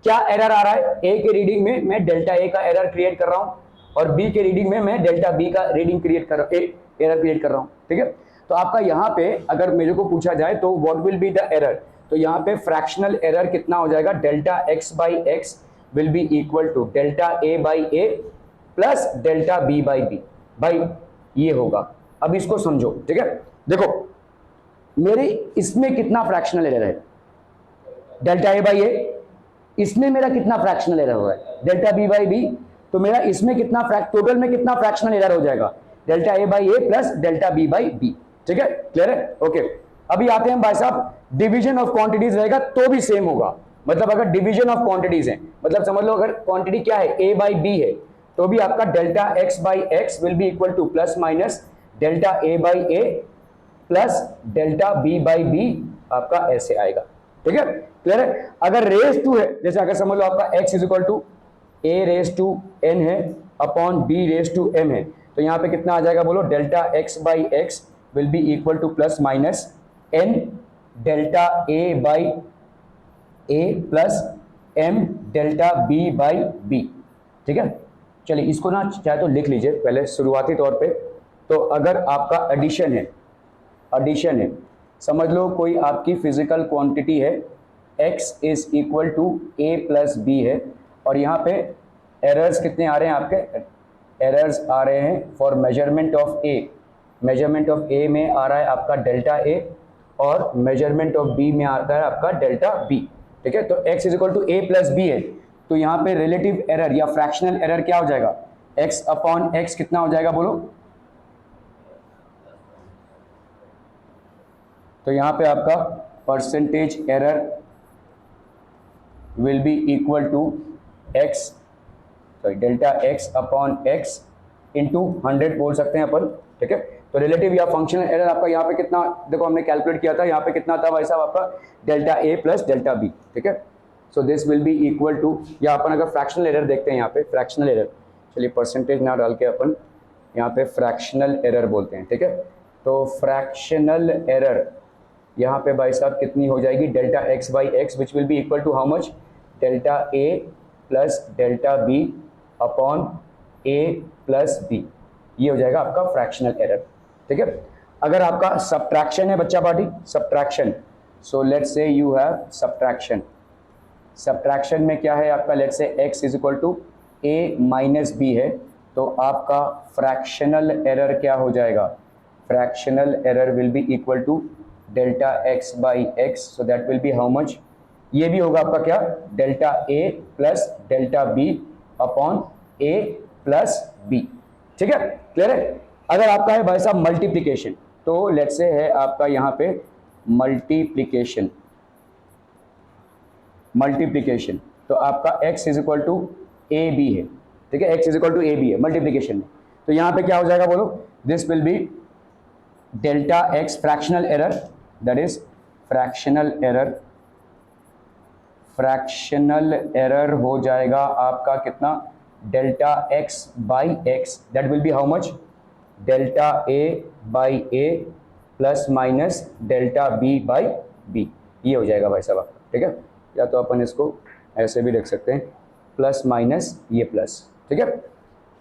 क्या एरर आ रहा है, ए के रीडिंग में मैं डेल्टा ए का एरर क्रिएट कर रहा हूं और बी के रीडिंग में मैं डेल्टा बी का रीडिंग क्रिएट कर रहा हूं, एरर क्रिएट कर रहा हूं। ठीक है, तो आपका यहाँ पे अगर मेरे को पूछा जाए तो what will be the error, तो यहाँ पे फ्रैक्शनल एरर कितना हो जाएगा, delta x by x will be equal to delta A by A plus delta B by b. भाई ये होगा, अब इसको समझो। ठीक है, देखो मेरे इसमें कितना फ्रैक्शनल एरर है, डेल्टा ए बाई ए, इसमें मेरा कितना फ्रैक्शनल एरर हुआ है, डेल्टा बी बाई बी, तो मेरा इसमें कितना टोटल में कितना फ्रैक्शनल एरर हो जाएगा, delta A by A plus delta B by B. ठीक है, क्लियर है? ओके, अभी आते हैं भाई साहब, डिवीजन ऑफ क्वांटिटीज रहेगा तो भी सेम होगा। मतलब अगर डिवीजन ऑफ क्वांटिटीज है, मतलब समझ लो अगर क्वांटिटी क्या है, ए बाई बी है, तो भी आपका delta x by x will be equal to plus minus delta A by A plus delta B by b, आपका ऐसे आएगा। ठीक है, क्लियर है? अगर रेस टू है, जैसे अगर समझ लो आपका x is equal to A raise to N है upon B raise to M है, तो यहाँ पे कितना आ जाएगा बोलो, delta x by x will be equal to plus minus N delta A by A plus M delta B by B. ठीक है, चलिए इसको ना चाहे तो लिख लीजिए पहले शुरुआती तौर पे। तो अगर आपका एडिशन है, एडिशन है, समझ लो कोई आपकी फिजिकल क्वांटिटी है, x is equal to a plus b है, और यहाँ पे एरर्स कितने आ रहे हैं आपके, एरर्स आ रहे हैं for measurement of A, measurement of A में आ रहा है आपका डेल्टा ए और मेजरमेंट ऑफ बी में आता है आपका डेल्टा बी। ठीक है, तो x is equal to a plus b है, तो यहाँ पे रिलेटिव एरर या फ्रैक्शनल एरर क्या हो जाएगा, x अपॉन x कितना हो जाएगा बोलो, तो यहाँ पे आपका percentage error will be equal to x, sorry delta x upon x into 100 बोल सकते हैं अपन। ठीक है, तो रिलेटिव या फंक्शनल एरर आपका यहाँ पे कितना, देखो हमने कैलकुलेट किया था, यहाँ पे कितना था भाई साहब आपका delta a plus delta b। ठीक है, so this will be equal to, या अपन अगर फ्रैक्शनल एरर देखते हैं यहाँ पे, फ्रैक्शनल एरर, चलिए परसेंटेज ना डाल के अपन यहाँ पे फ्रैक्शनल एरर बोलते हैं। ठीक है, तो फ्रैक्शनल एरर यहाँ पे भाई साहब कितनी हो जाएगी, delta x by x which will be equal to how much, delta a plus delta b upon a plus b, ये हो जाएगा आपका फ्रैक्शनल एरर। ठीक है, अगर आपका सब्ट्रैक्शन है बच्चा party, subtraction, so let's say you have subtraction, subtraction में क्या है आपका, let's say x is equal to a minus b है, तो आपका फ्रैक्शनल एरर क्या हो जाएगा, fractional error will be equal to delta x by x, so that will be how much, ये भी होगा आपका क्या, delta a plus delta b upon a plus b. ठीक है, क्लियर है? अगर आपका है भाई साहब मल्टीप्लीकेशन, तो लेट्स से है आपका यहाँ पे मल्टीप्लीकेशन, मल्टीप्लीकेशन, तो आपका x is equal to a b है। ठीक है, x is equal to a b है मल्टीप्लीकेशन में, तो यहाँ पे क्या हो जाएगा बोलो, this will be delta x fractional error, that is fractional error, fractional error हो जाएगा आपका कितना, delta x by x, that will be how much, delta a by A plus minus delta b by b, ये हो जाएगा भाई साहब आपका। ठीक है, या तो अपन इसको ऐसे भी लिख सकते हैं, प्लस माइनस ये प्लस। ठीक है,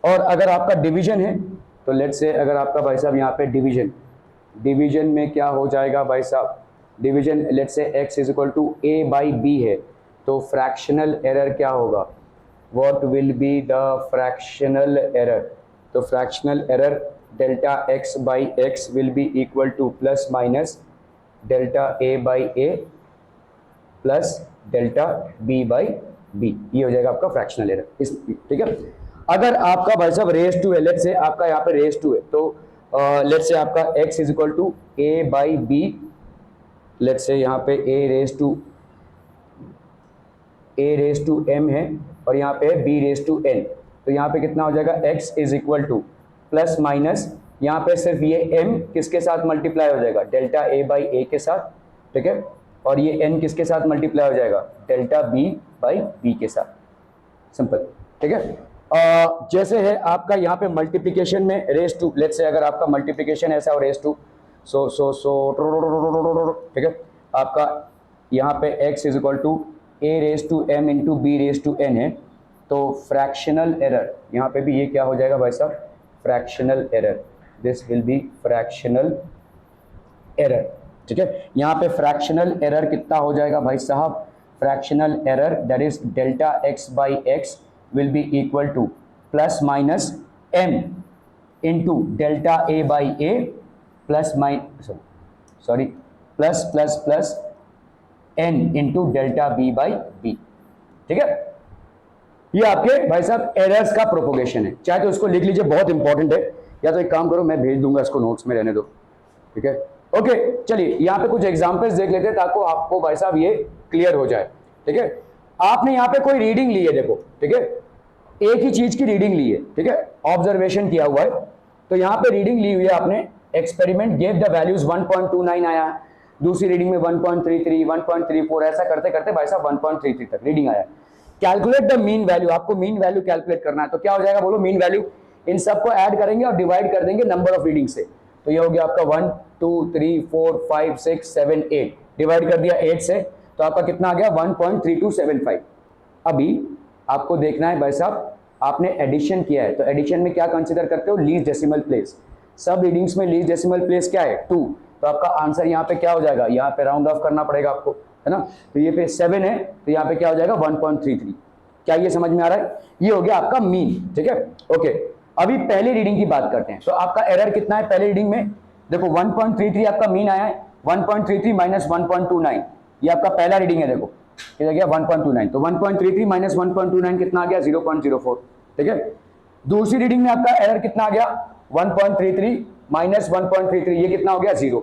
और अगर आपका डिवीजन है, तो लेट्स से अगर आपका भाई साहब यहाँ पे डिवीजन, डिवीजन में क्या हो जाएगा भाई साहब, division let's say x is equal to A by B है, तो फ्रैक्शनल एरर क्या होगा, what will be the fractional error, तो fractional error delta x by x will be equal to plus minus delta a by A plus delta b by b, ये हो जाएगा आपका fractional error इस। ठीक है, अगर आपका भाई साहब रेस टू है, लेट्स से आपका यहाँ पे रेस टू है, तो लेट्स से आपका x is equal to a by b, let's say यहाँ पे a रेस टू m है और यहाँ पे b रेस टू n, तो यहाँ पे कितना हो जाएगा, x is equal to plus minus, यहाँ पे सिर्फ ये m किसके साथ मल्टीप्लाई हो जाएगा, डेल्टा a बाई ए के साथ। ठीक है, और ये n किसके साथ मल्टीप्लाई हो जाएगा, डेल्टा b बाई बी के साथ, सिंपल। ठीक है, जैसे है आपका यहाँ पे मल्टीप्लिकेशन में रेस टू, लेट्स से अगर आपका मल्टीप्लिकेशन ऐसा हो रेस टू, सो ठीक है, आपका यहाँ पे x is equal to a raise to m into b raise to n है, तो फ्रैक्शनल एरर यहाँ पे भी ये क्या हो जाएगा भाई साहब, fractional error, this will B fractional error, ठीक है। यहाँ पे फ्रैक्शनल एरर कितना हो जाएगा भाई साहब, fractional error that is delta x by x will be equal to plus minus m into delta a by A plus sorry plus plus plus n into delta b by B, ठीक है। ये आपके भाई साहब errors का propagation है, चाहे तो उसको लिख लीजिए, बहुत इंपॉर्टेंट है, या तो एक काम करो मैं भेज दूंगा इसको, नोट्स में रहने दो, ठीक है। ओके चलिए यहाँ पे कुछ एग्जांपल्स देख लेते हैं ताकि आपको भाई साहब ये क्लियर हो जाए, ठीक है। आपने यहाँ पे कोई रीडिंग ली है, देखो, ठीक है, एक ही चीज की रीडिंग ली है, ठीक है, ऑब्जर्वेशन किया हुआ है, तो यहाँ पे रीडिंग ली हुई है आपने, एक्सपेरिमेंट गेव द वैल्यूज 1.29 आया, दूसरी रीडिंग में 1.33, 1.34, ऐसा करते करते भाई साहब 1.33 तक रीडिंग आया। कैलकुलेट द मीन वैल्यू, आपको मीन वैल्यू कैलकुलेट करना है, तो क्या हो जाएगा बोलो, मीन वैल्यू, इन सबको ऐड करेंगे और डिवाइड कर देंगे नंबर ऑफ रीडिंग से, तो ये हो गया आपका 1 2 3 4 5 6 7 8, डिवाइड कर दिया 8 से, तो आपका कितना आ गया 1.3275। अभी आपको देखना है भाई साहब, आपने एडिशन किया है, तो एडिशन में क्या कंसीडर करते हो, लीस्ट डेसिमल प्लेस, सब रीडिंग्स में लीस्ट डेसिमल प्लेस क्या है 2, तो आपका आंसर यहाँ पे क्या हो जाएगा, यहाँ पे राउंड ऑफ करना पड़ेगा आपको, है ना, तो ये पे 7 है, तो यहाँ पे क्या हो जाएगा 1.33, क्या ये समझ में आ रहा है, ये हो गया आपका मीन, ठीक है। ओके अभी पहली रीडिंग की बात करते हैं, तो आपका एरर कितना है पहली रीडिंग में, देखो 1.33 आपका मीन आया है, 1.33 माइनस 1.29 ये आपका पहला रीडिंग है, देखो कितना गया 1.29, तो 1.33 माइनस 1.29 कितना आ गया 0.04, ठीक है। दूसरी रीडिंग में आपका एरर कितना आ गया 1.33 माइनस 1.33 ये कितना हो गया 0।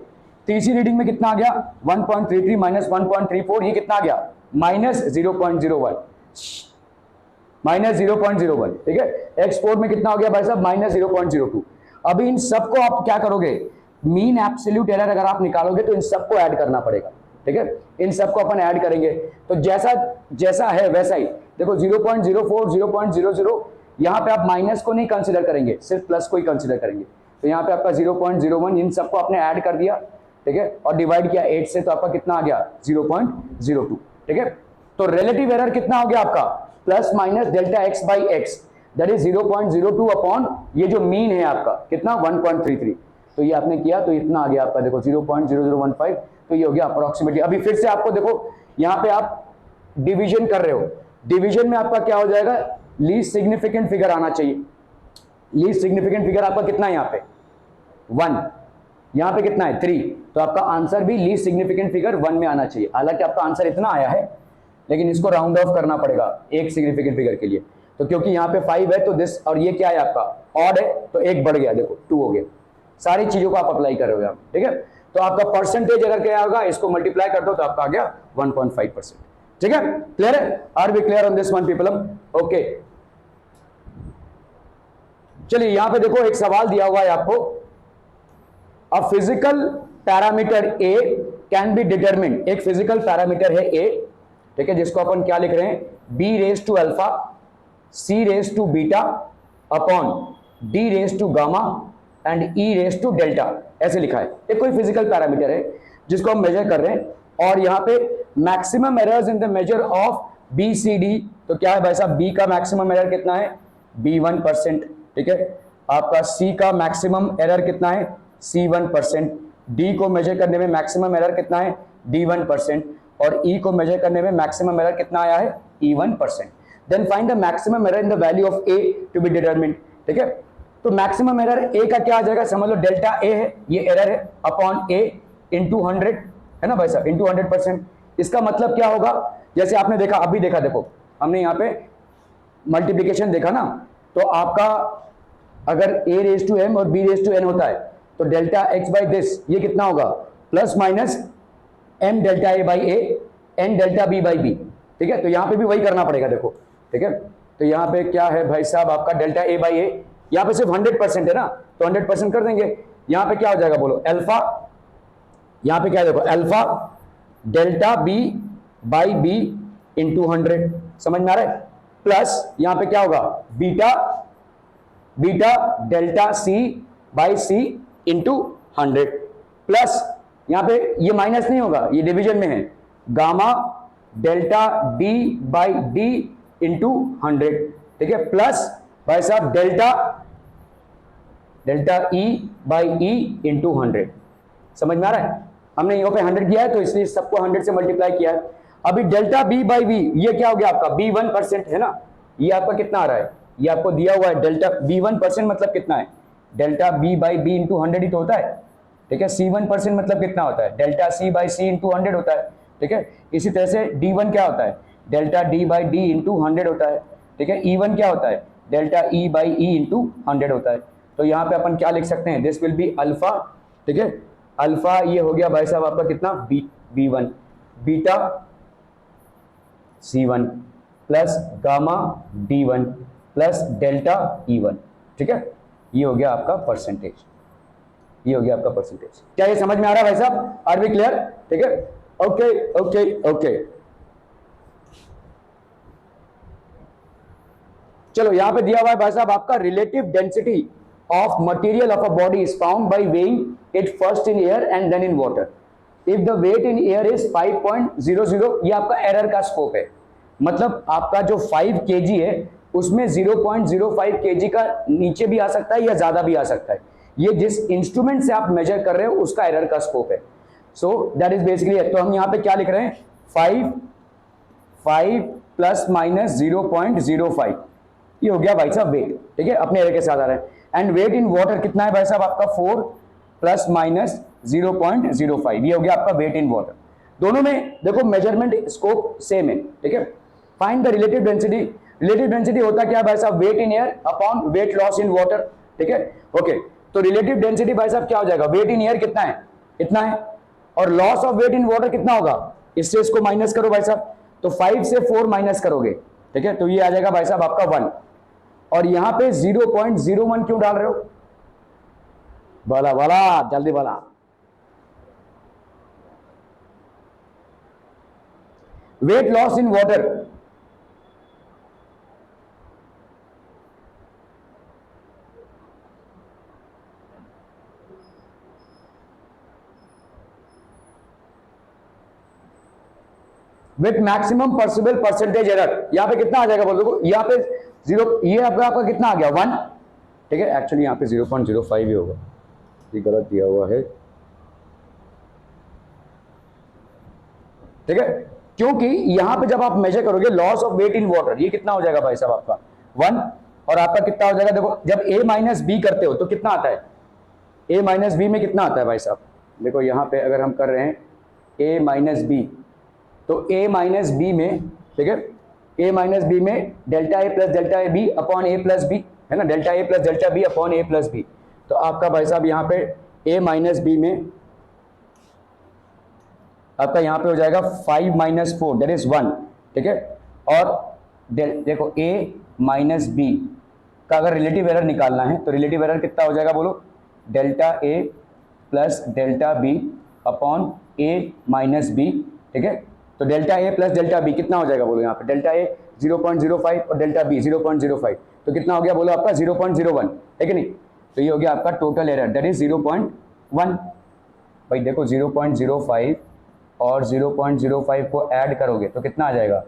तीसरी रीडिंग में कितना आ गया 1.33 माइनस 1.34 ये कितना आ गया माइनस 0.01, माइनस 0.01, ठीक है। x4 में कितना हो गया भाई साहब माइनस 0.02। अभी इन सबको आप क्या करोगे, मीन एब्सोल्यूट एरर अगर आप निकालोगे तो इन सबको ऐड करना पड़ेगा, ठीक है, इन सबको अपन ऐड करेंगे, तो जैसा जैसा है वैसा ही, देखो 0.04 0.00, यहाँ पे आप माइनस को नहीं कंसिडर करेंगे, सिर्फ प्लस को ही कंसिडर करेंगे, तो यहाँ पे आपका 0.01 इन सबको आपने ऐड कर दिया, ठीक है, और डिवाइड किया 8 से, तो आपका कितना आ गया 0.02, ठीक है। तो रिलेटिव एरर कितना हो गया आपका plus minus delta x by x that is 0.02 upon ये जो मीन है आपका कितना 1.33, तो ये आपने किया तो इतना आ गया आपका, देखो 0.0015, तो ये हो गया अप्रोक्सीमेटली। अभी फिर से आपको देखो यहाँ पे आप डिवीजन कर रहे हो, डिवीजन में आपका क्या हो जाएगा, लीस्ट सिग्निफिकेंट फिगर आना चाहिए, लीस्ट सिग्निफिकेंट फिगर आपका कितना है यहाँ पे 1, यहाँ पे कितना है 3, तो आपका आंसर भी लीस्ट सिग्निफिकेंट फिगर 1 में आना चाहिए। हालांकि आपका आंसर इतना आया है लेकिन इसको राउंड ऑफ करना पड़ेगा एक सिग्निफिकेंट फिगर के लिए, तो क्योंकि यहाँ पे 5 है तो दिस, और ये क्या है आपका ऑड है तो एक बढ़ गया, देखो 2 हो गया, सारी चीजों को आप अप्लाई कर रहे हो, ठीक है। तो आपका परसेंटेज अगर क्या होगा इसको मल्टीप्लाई कर दो तो आपका आ गया 1.5%, ठीक है। क्लियर है, are we clear on this one people, okay. चलिए यहाँ पे देखो एक सवाल दिया हुआ है आपको, a physical parameter A can be determined, एक फिजिकल पैरामीटर है ए, ठीक है, जिसको अपन क्या लिख रहे हैं b raise to alpha c raise to beta upon d raise to gamma and e raise to delta, ऐसे लिखा है। एक कोई फिजिकल पैरामीटर है जिसको हम मेजर कर रहे हैं, और यहाँ पे maximum errors in the measure of BCD, तो क्या है भाई साहब b का मैक्सिमम एरर कितना है B1%, ठीक है, आपका c का मैक्सिमम एरर कितना है C1%, d को मेजर करने में मैक्सिमम एरर कितना है D1%, और e को मेजर करने में मैक्सिमम एरर कितना आया है E1%। Then find the maximum error in the value of a to be determined, ठीक है। तो मैक्सिमम एरर a का क्या आ जाएगा, समझ लो डेल्टा a है, ये एरर है, अपॉन a इंटू 100, है ना भाई साहब, इंटू 100%। इसका मतलब क्या होगा, जैसे आपने देखा, अभी देखा, देखो हमने यहाँ पे मल्टीप्लीकेशन देखा ना, तो आपका अगर a रेज टू m और b रेज टू n होता है तो डेल्टा x बाई दिस ये कितना होगा plus minus m delta a by a n delta b by b, ठीक है। तो यहाँ पे भी वही करना पड़ेगा, देखो, ठीक है। तो यहाँ पे क्या है भाई साहब आपका डेल्टा a बाई a, यहाँ पे सिर्फ 100% है ना, तो 100% कर देंगे, यहाँ पे क्या हो जाएगा बोलो अल्फा, यहाँ पे क्या है देखो alpha delta b by b into 100, समझ में आ रहा है, प्लस यहाँ पे क्या होगा beta beta delta c by c into 100, plus यहाँ पे ये माइनस नहीं होगा, ये डिवीजन में है, gamma delta D by D into 100, ठीक है, प्लस भाई साहब delta E by E into 100। समझ में आ रहा है? हमने यहाँ पे 100 किया है तो इसलिए सबको 100 से मल्टीप्लाई किया है। अभी डेल्टा बी बाई वी ये क्या हो गया आपका B1% है ना, ये आपका कितना आ रहा है, ये आपको दिया हुआ है डेल्टा B1% मतलब कितना है, delta B by b into 100 ही तो होता है, ठीक है। C1% मतलब कितना होता है, delta c by c into 100 होता है, ठीक है। इसी तरह से D1 क्या होता है, delta D by D into 100 होता है, ठीक है। E1 क्या होता है, delta E by E into 100 होता है। तो यहाँ पे अपन क्या लिख सकते हैं, दिस विल बी अल्फा, ठीक है। अल्फा ये हो गया भाई साहब आपका कितना B1, beta C1 plus gamma D1 plus delta E1, ठीक है। ये हो गया आपका परसेंटेज, ये हो गया आपका परसेंटेज। क्या ये समझ में आ रहा है भाई साहब, आर वी क्लियर, ठीक है। ओके ओके ओके, चलो यहां पे दिया हुआ है भाई साहब आपका relative density of material of a body is found by weighing it first in air and then in water. If the weight in air is 5.00, ये आपका एरर का स्कोप है, मतलब आपका जो 5 kg है उसमें 0.05 kg का नीचे भी आ सकता है या ज्यादा भी आ सकता है, ये जिस इंस्ट्रूमेंट से आप मेजर कर रहे हो उसका एरर का स्कोप है। सो दैट इज बेसिकली, तो हम यहां पे क्या लिख रहे हैं, 5 प्लस माइनस 0.05, ये हो गया भाई साहब वेट, ठीक है, अपने एरर के साथ आ रहा है। एंड वेट इन वाटर कितना है भाई साहब आपका 4 प्लस माइनस 0.05, ये हो गया आपका वेट इन वाटर। दोनों में देखो मेजरमेंट स्कोप सेम है, ठीक है। Find the relative density, relative density होता क्या है भाई साहब, weight in air upon weight loss in water, ठीक है। ओके, तो रिलेटिव डेंसिटी भाई साहब क्या हो जाएगा, वेट इन एयर कितना है, इतना है, और loss of weight in water कितना होगा, इससे इसको माइनस करो भाई साहब, तो 5 से 4 माइनस करोगे, ठीक है, तो ये आ जाएगा भाई साहब आपका 1, और यहां पे 0.01 क्यों डाल रहे हो, बोला बोला जल्दी बोला, wait loss in water, with maximum possible percentage error, यहां पे कितना आ जाएगा बोल दो, यहां पे 0, ये आपका कितना आ गया 1, ठीक है। एक्चुअली यहां पे 0.05 ही होगा, ये गलत दिया हुआ है, ठीक है, क्योंकि यहां पे जब आप मेजर करोगे loss of weight in water, ये कितना हो जाएगा भाई साहब आपका 1, और आपका कितना हो जाएगा, देखो जब a माइनस बी करते हो तो कितना आता है, a माइनस बी में कितना आता है भाई साहब, देखो यहां पे अगर हम कर रहे हैं a माइनस बी, तो a माइनस बी में, ठीक है, a माइनस बी में delta a plus delta a b upon a plus b, है ना, delta a plus delta b upon a plus b, तो आपका भाई साहब यहाँ पे a माइनस बी में आपका यहाँ पे हो जाएगा 5 माइनस 4 दैट इज 1, ठीक है। और देखो a माइनस बी का अगर रिलेटिव एरर निकालना है तो रिलेटिव एरर कितना हो जाएगा बोलो, delta a plus delta b upon a minus b, ठीक है। तो delta a plus delta b कितना हो जाएगा बोलो, यहाँ पे डेल्टा a 0.05 और डेल्टा b 0.05, तो कितना हो गया बोलो आपका 0.01, है कि नहीं, तो ये हो गया आपका टोटल एरर दैट इज 0.1। भाई देखो 0.05 और 0.05 को ऐड करोगे तो कितना आ जाएगा,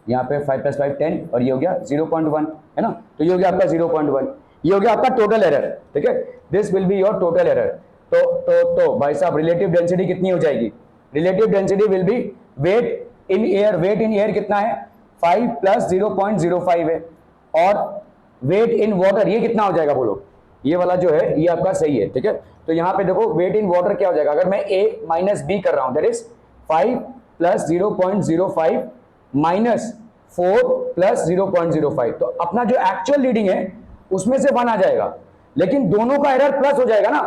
यहाँ पे 5 प्लस 5 10, और ये हो गया 0.1, है ना, तो ये हो गया आपका 0.1, ये हो गया आपका टोटल एरर, ठीक है। This will be your total error. तो भाई साहब रिलेटिव डेंसिटी कितनी हो जाएगी, relative density will be weight in air, weight in air कितना है 5 प्लस 0.05 है, और वेट इन वाटर ये कितना हो जाएगा बोलो, ये वाला जो है ये आपका सही है, ठीक है। तो यहाँ पे देखो वेट इन वाटर क्या हो जाएगा, अगर मैं a माइनस बी कर रहा हूं that is 5 plus 0.05 minus 4 plus 0.05, तो अपना जो एक्चुअल रीडिंग है उसमें से 1 आ जाएगा, लेकिन दोनों का एरर प्लस हो जाएगा ना,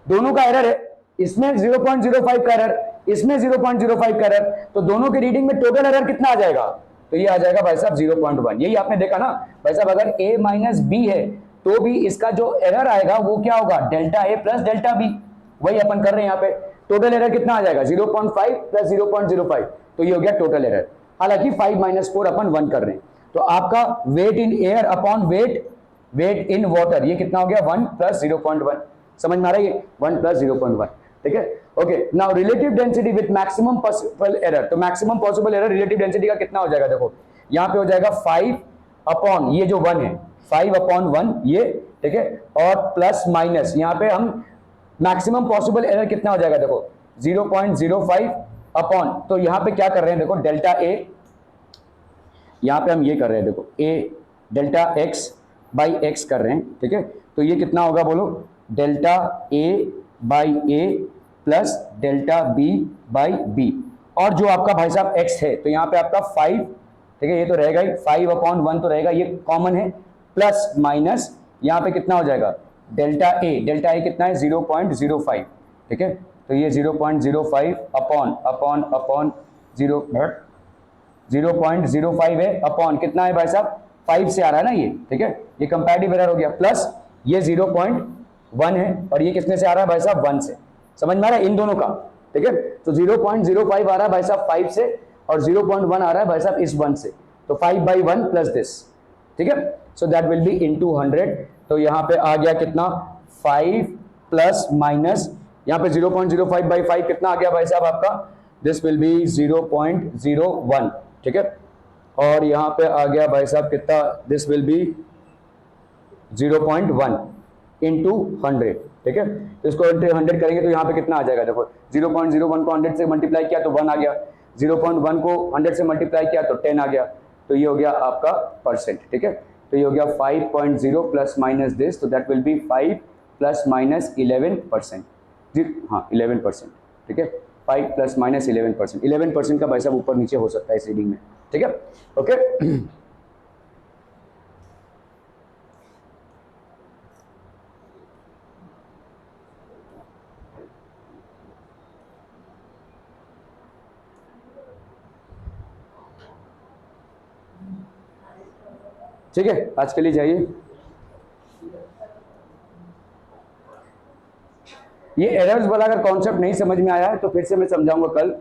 दोनों का एरर है, इसमें 0.05 का एरर, इसमें 0.05 का एरर, तो दोनों के रीडिंग में टोटल एरर कितना आ जाएगा, तो ये आ जाएगा भाई साहब 0.1। यही आपने देखा ना भाई साहब, अगर a माइनस बी है तो भी इसका जो एरर आएगा वो क्या होगा, delta a plus delta b, वही अपन कर रहे हैं यहाँ पे। टोटल एरर कितना आ जाएगा 0.5 प्लस 0.05, तो ये हो गया टोटल एरर, हालांकि 5 माइनस 4 अपन 1 कर रहे हैं। तो आपका weight in air upon weight in water ये कितना हो गया 1 प्लस 0.1, समझ में आ रहा है, 1 प्लस 0.1, ठीक है। Okay, now relative density with maximum possible error, तो maximum possible error relative density का कितना हो जाएगा, देखो यहाँ पे हो जाएगा 5 अपॉन ये जो 1 है 5 अपॉन 1 ये, ठीक है, और प्लस माइनस यहाँ पे हम मैक्सिमम पॉसिबल एरर कितना हो जाएगा, देखो 0.05 अपॉन, तो यहाँ पे क्या कर रहे हैं देखो डेल्टा ए, यहाँ पे हम ये कर रहे हैं देखो ए डेल्टा एक्स बाई एक्स कर रहे हैं, ठीक है, तो ये कितना होगा बोलो, delta A by A plus delta B by b, और जो आपका भाई साहब एक्स है तो यहाँ पे आपका 5, ठीक है, ये तो रहेगा ही 5 अपॉन 1 तो रहेगा, ये कॉमन है, प्लस माइनस यहाँ पे कितना हो जाएगा डेल्टा ए कितना है 0.05, ठीक है, तो ये 0.05 अपॉन अपॉन अपॉन 0.05 है अपॉन कितना है भाई साहब 5 से आ रहा है ना ये, ठीक है, ये कंपैरेटिव एरर हो गया, प्लस ये 0.1 है और ये किसने से आ रहा है भाई साहब 1 से, समझ में आ रहा है इन दोनों का, ठीक है, तो 0.05 आ रहा है भाई साहब 5 से और 0.1 आ रहा है भाई साहब इस 1 से, तो 5/1 प्लस दिस, ठीक है, सो दैट विल बी इनटू 100, तो यहाँ पे आ गया कितना 5 प्लस माइनस यहाँ पे 0.05/5 कितना आ गया भाई साहब आपका, दिस विल बी 0.01, ठीक है, और यहाँ पे आ गया भाई साहब कितना, दिस विल बी 0.1 इंटू 100, ठीक है, तो इसको 100 करेंगे तो यहाँ पे कितना आ जाएगा, देखो 0.01 को 100 से मल्टीप्लाई किया तो 1 आ गया, 0.1 को 100 से मल्टीप्लाई किया तो 10 आ गया, तो ये हो गया आपका परसेंट, ठीक है, तो ये हो गया 5.0 प्लस माइनस दिस, तो that will B 5 plus minus 11%, हाँ 11%, ठीक है, 5 प्लस माइनस 11%, 11% का भाई साहब ऊपर नीचे हो सकता है इस रीडिंग में, ठीक है, ओके। ठीक है, आज के लिए जाइए। ये एरर्स वाला अगर कॉन्सेप्ट नहीं समझ में आया है तो फिर से मैं समझाऊंगा कल।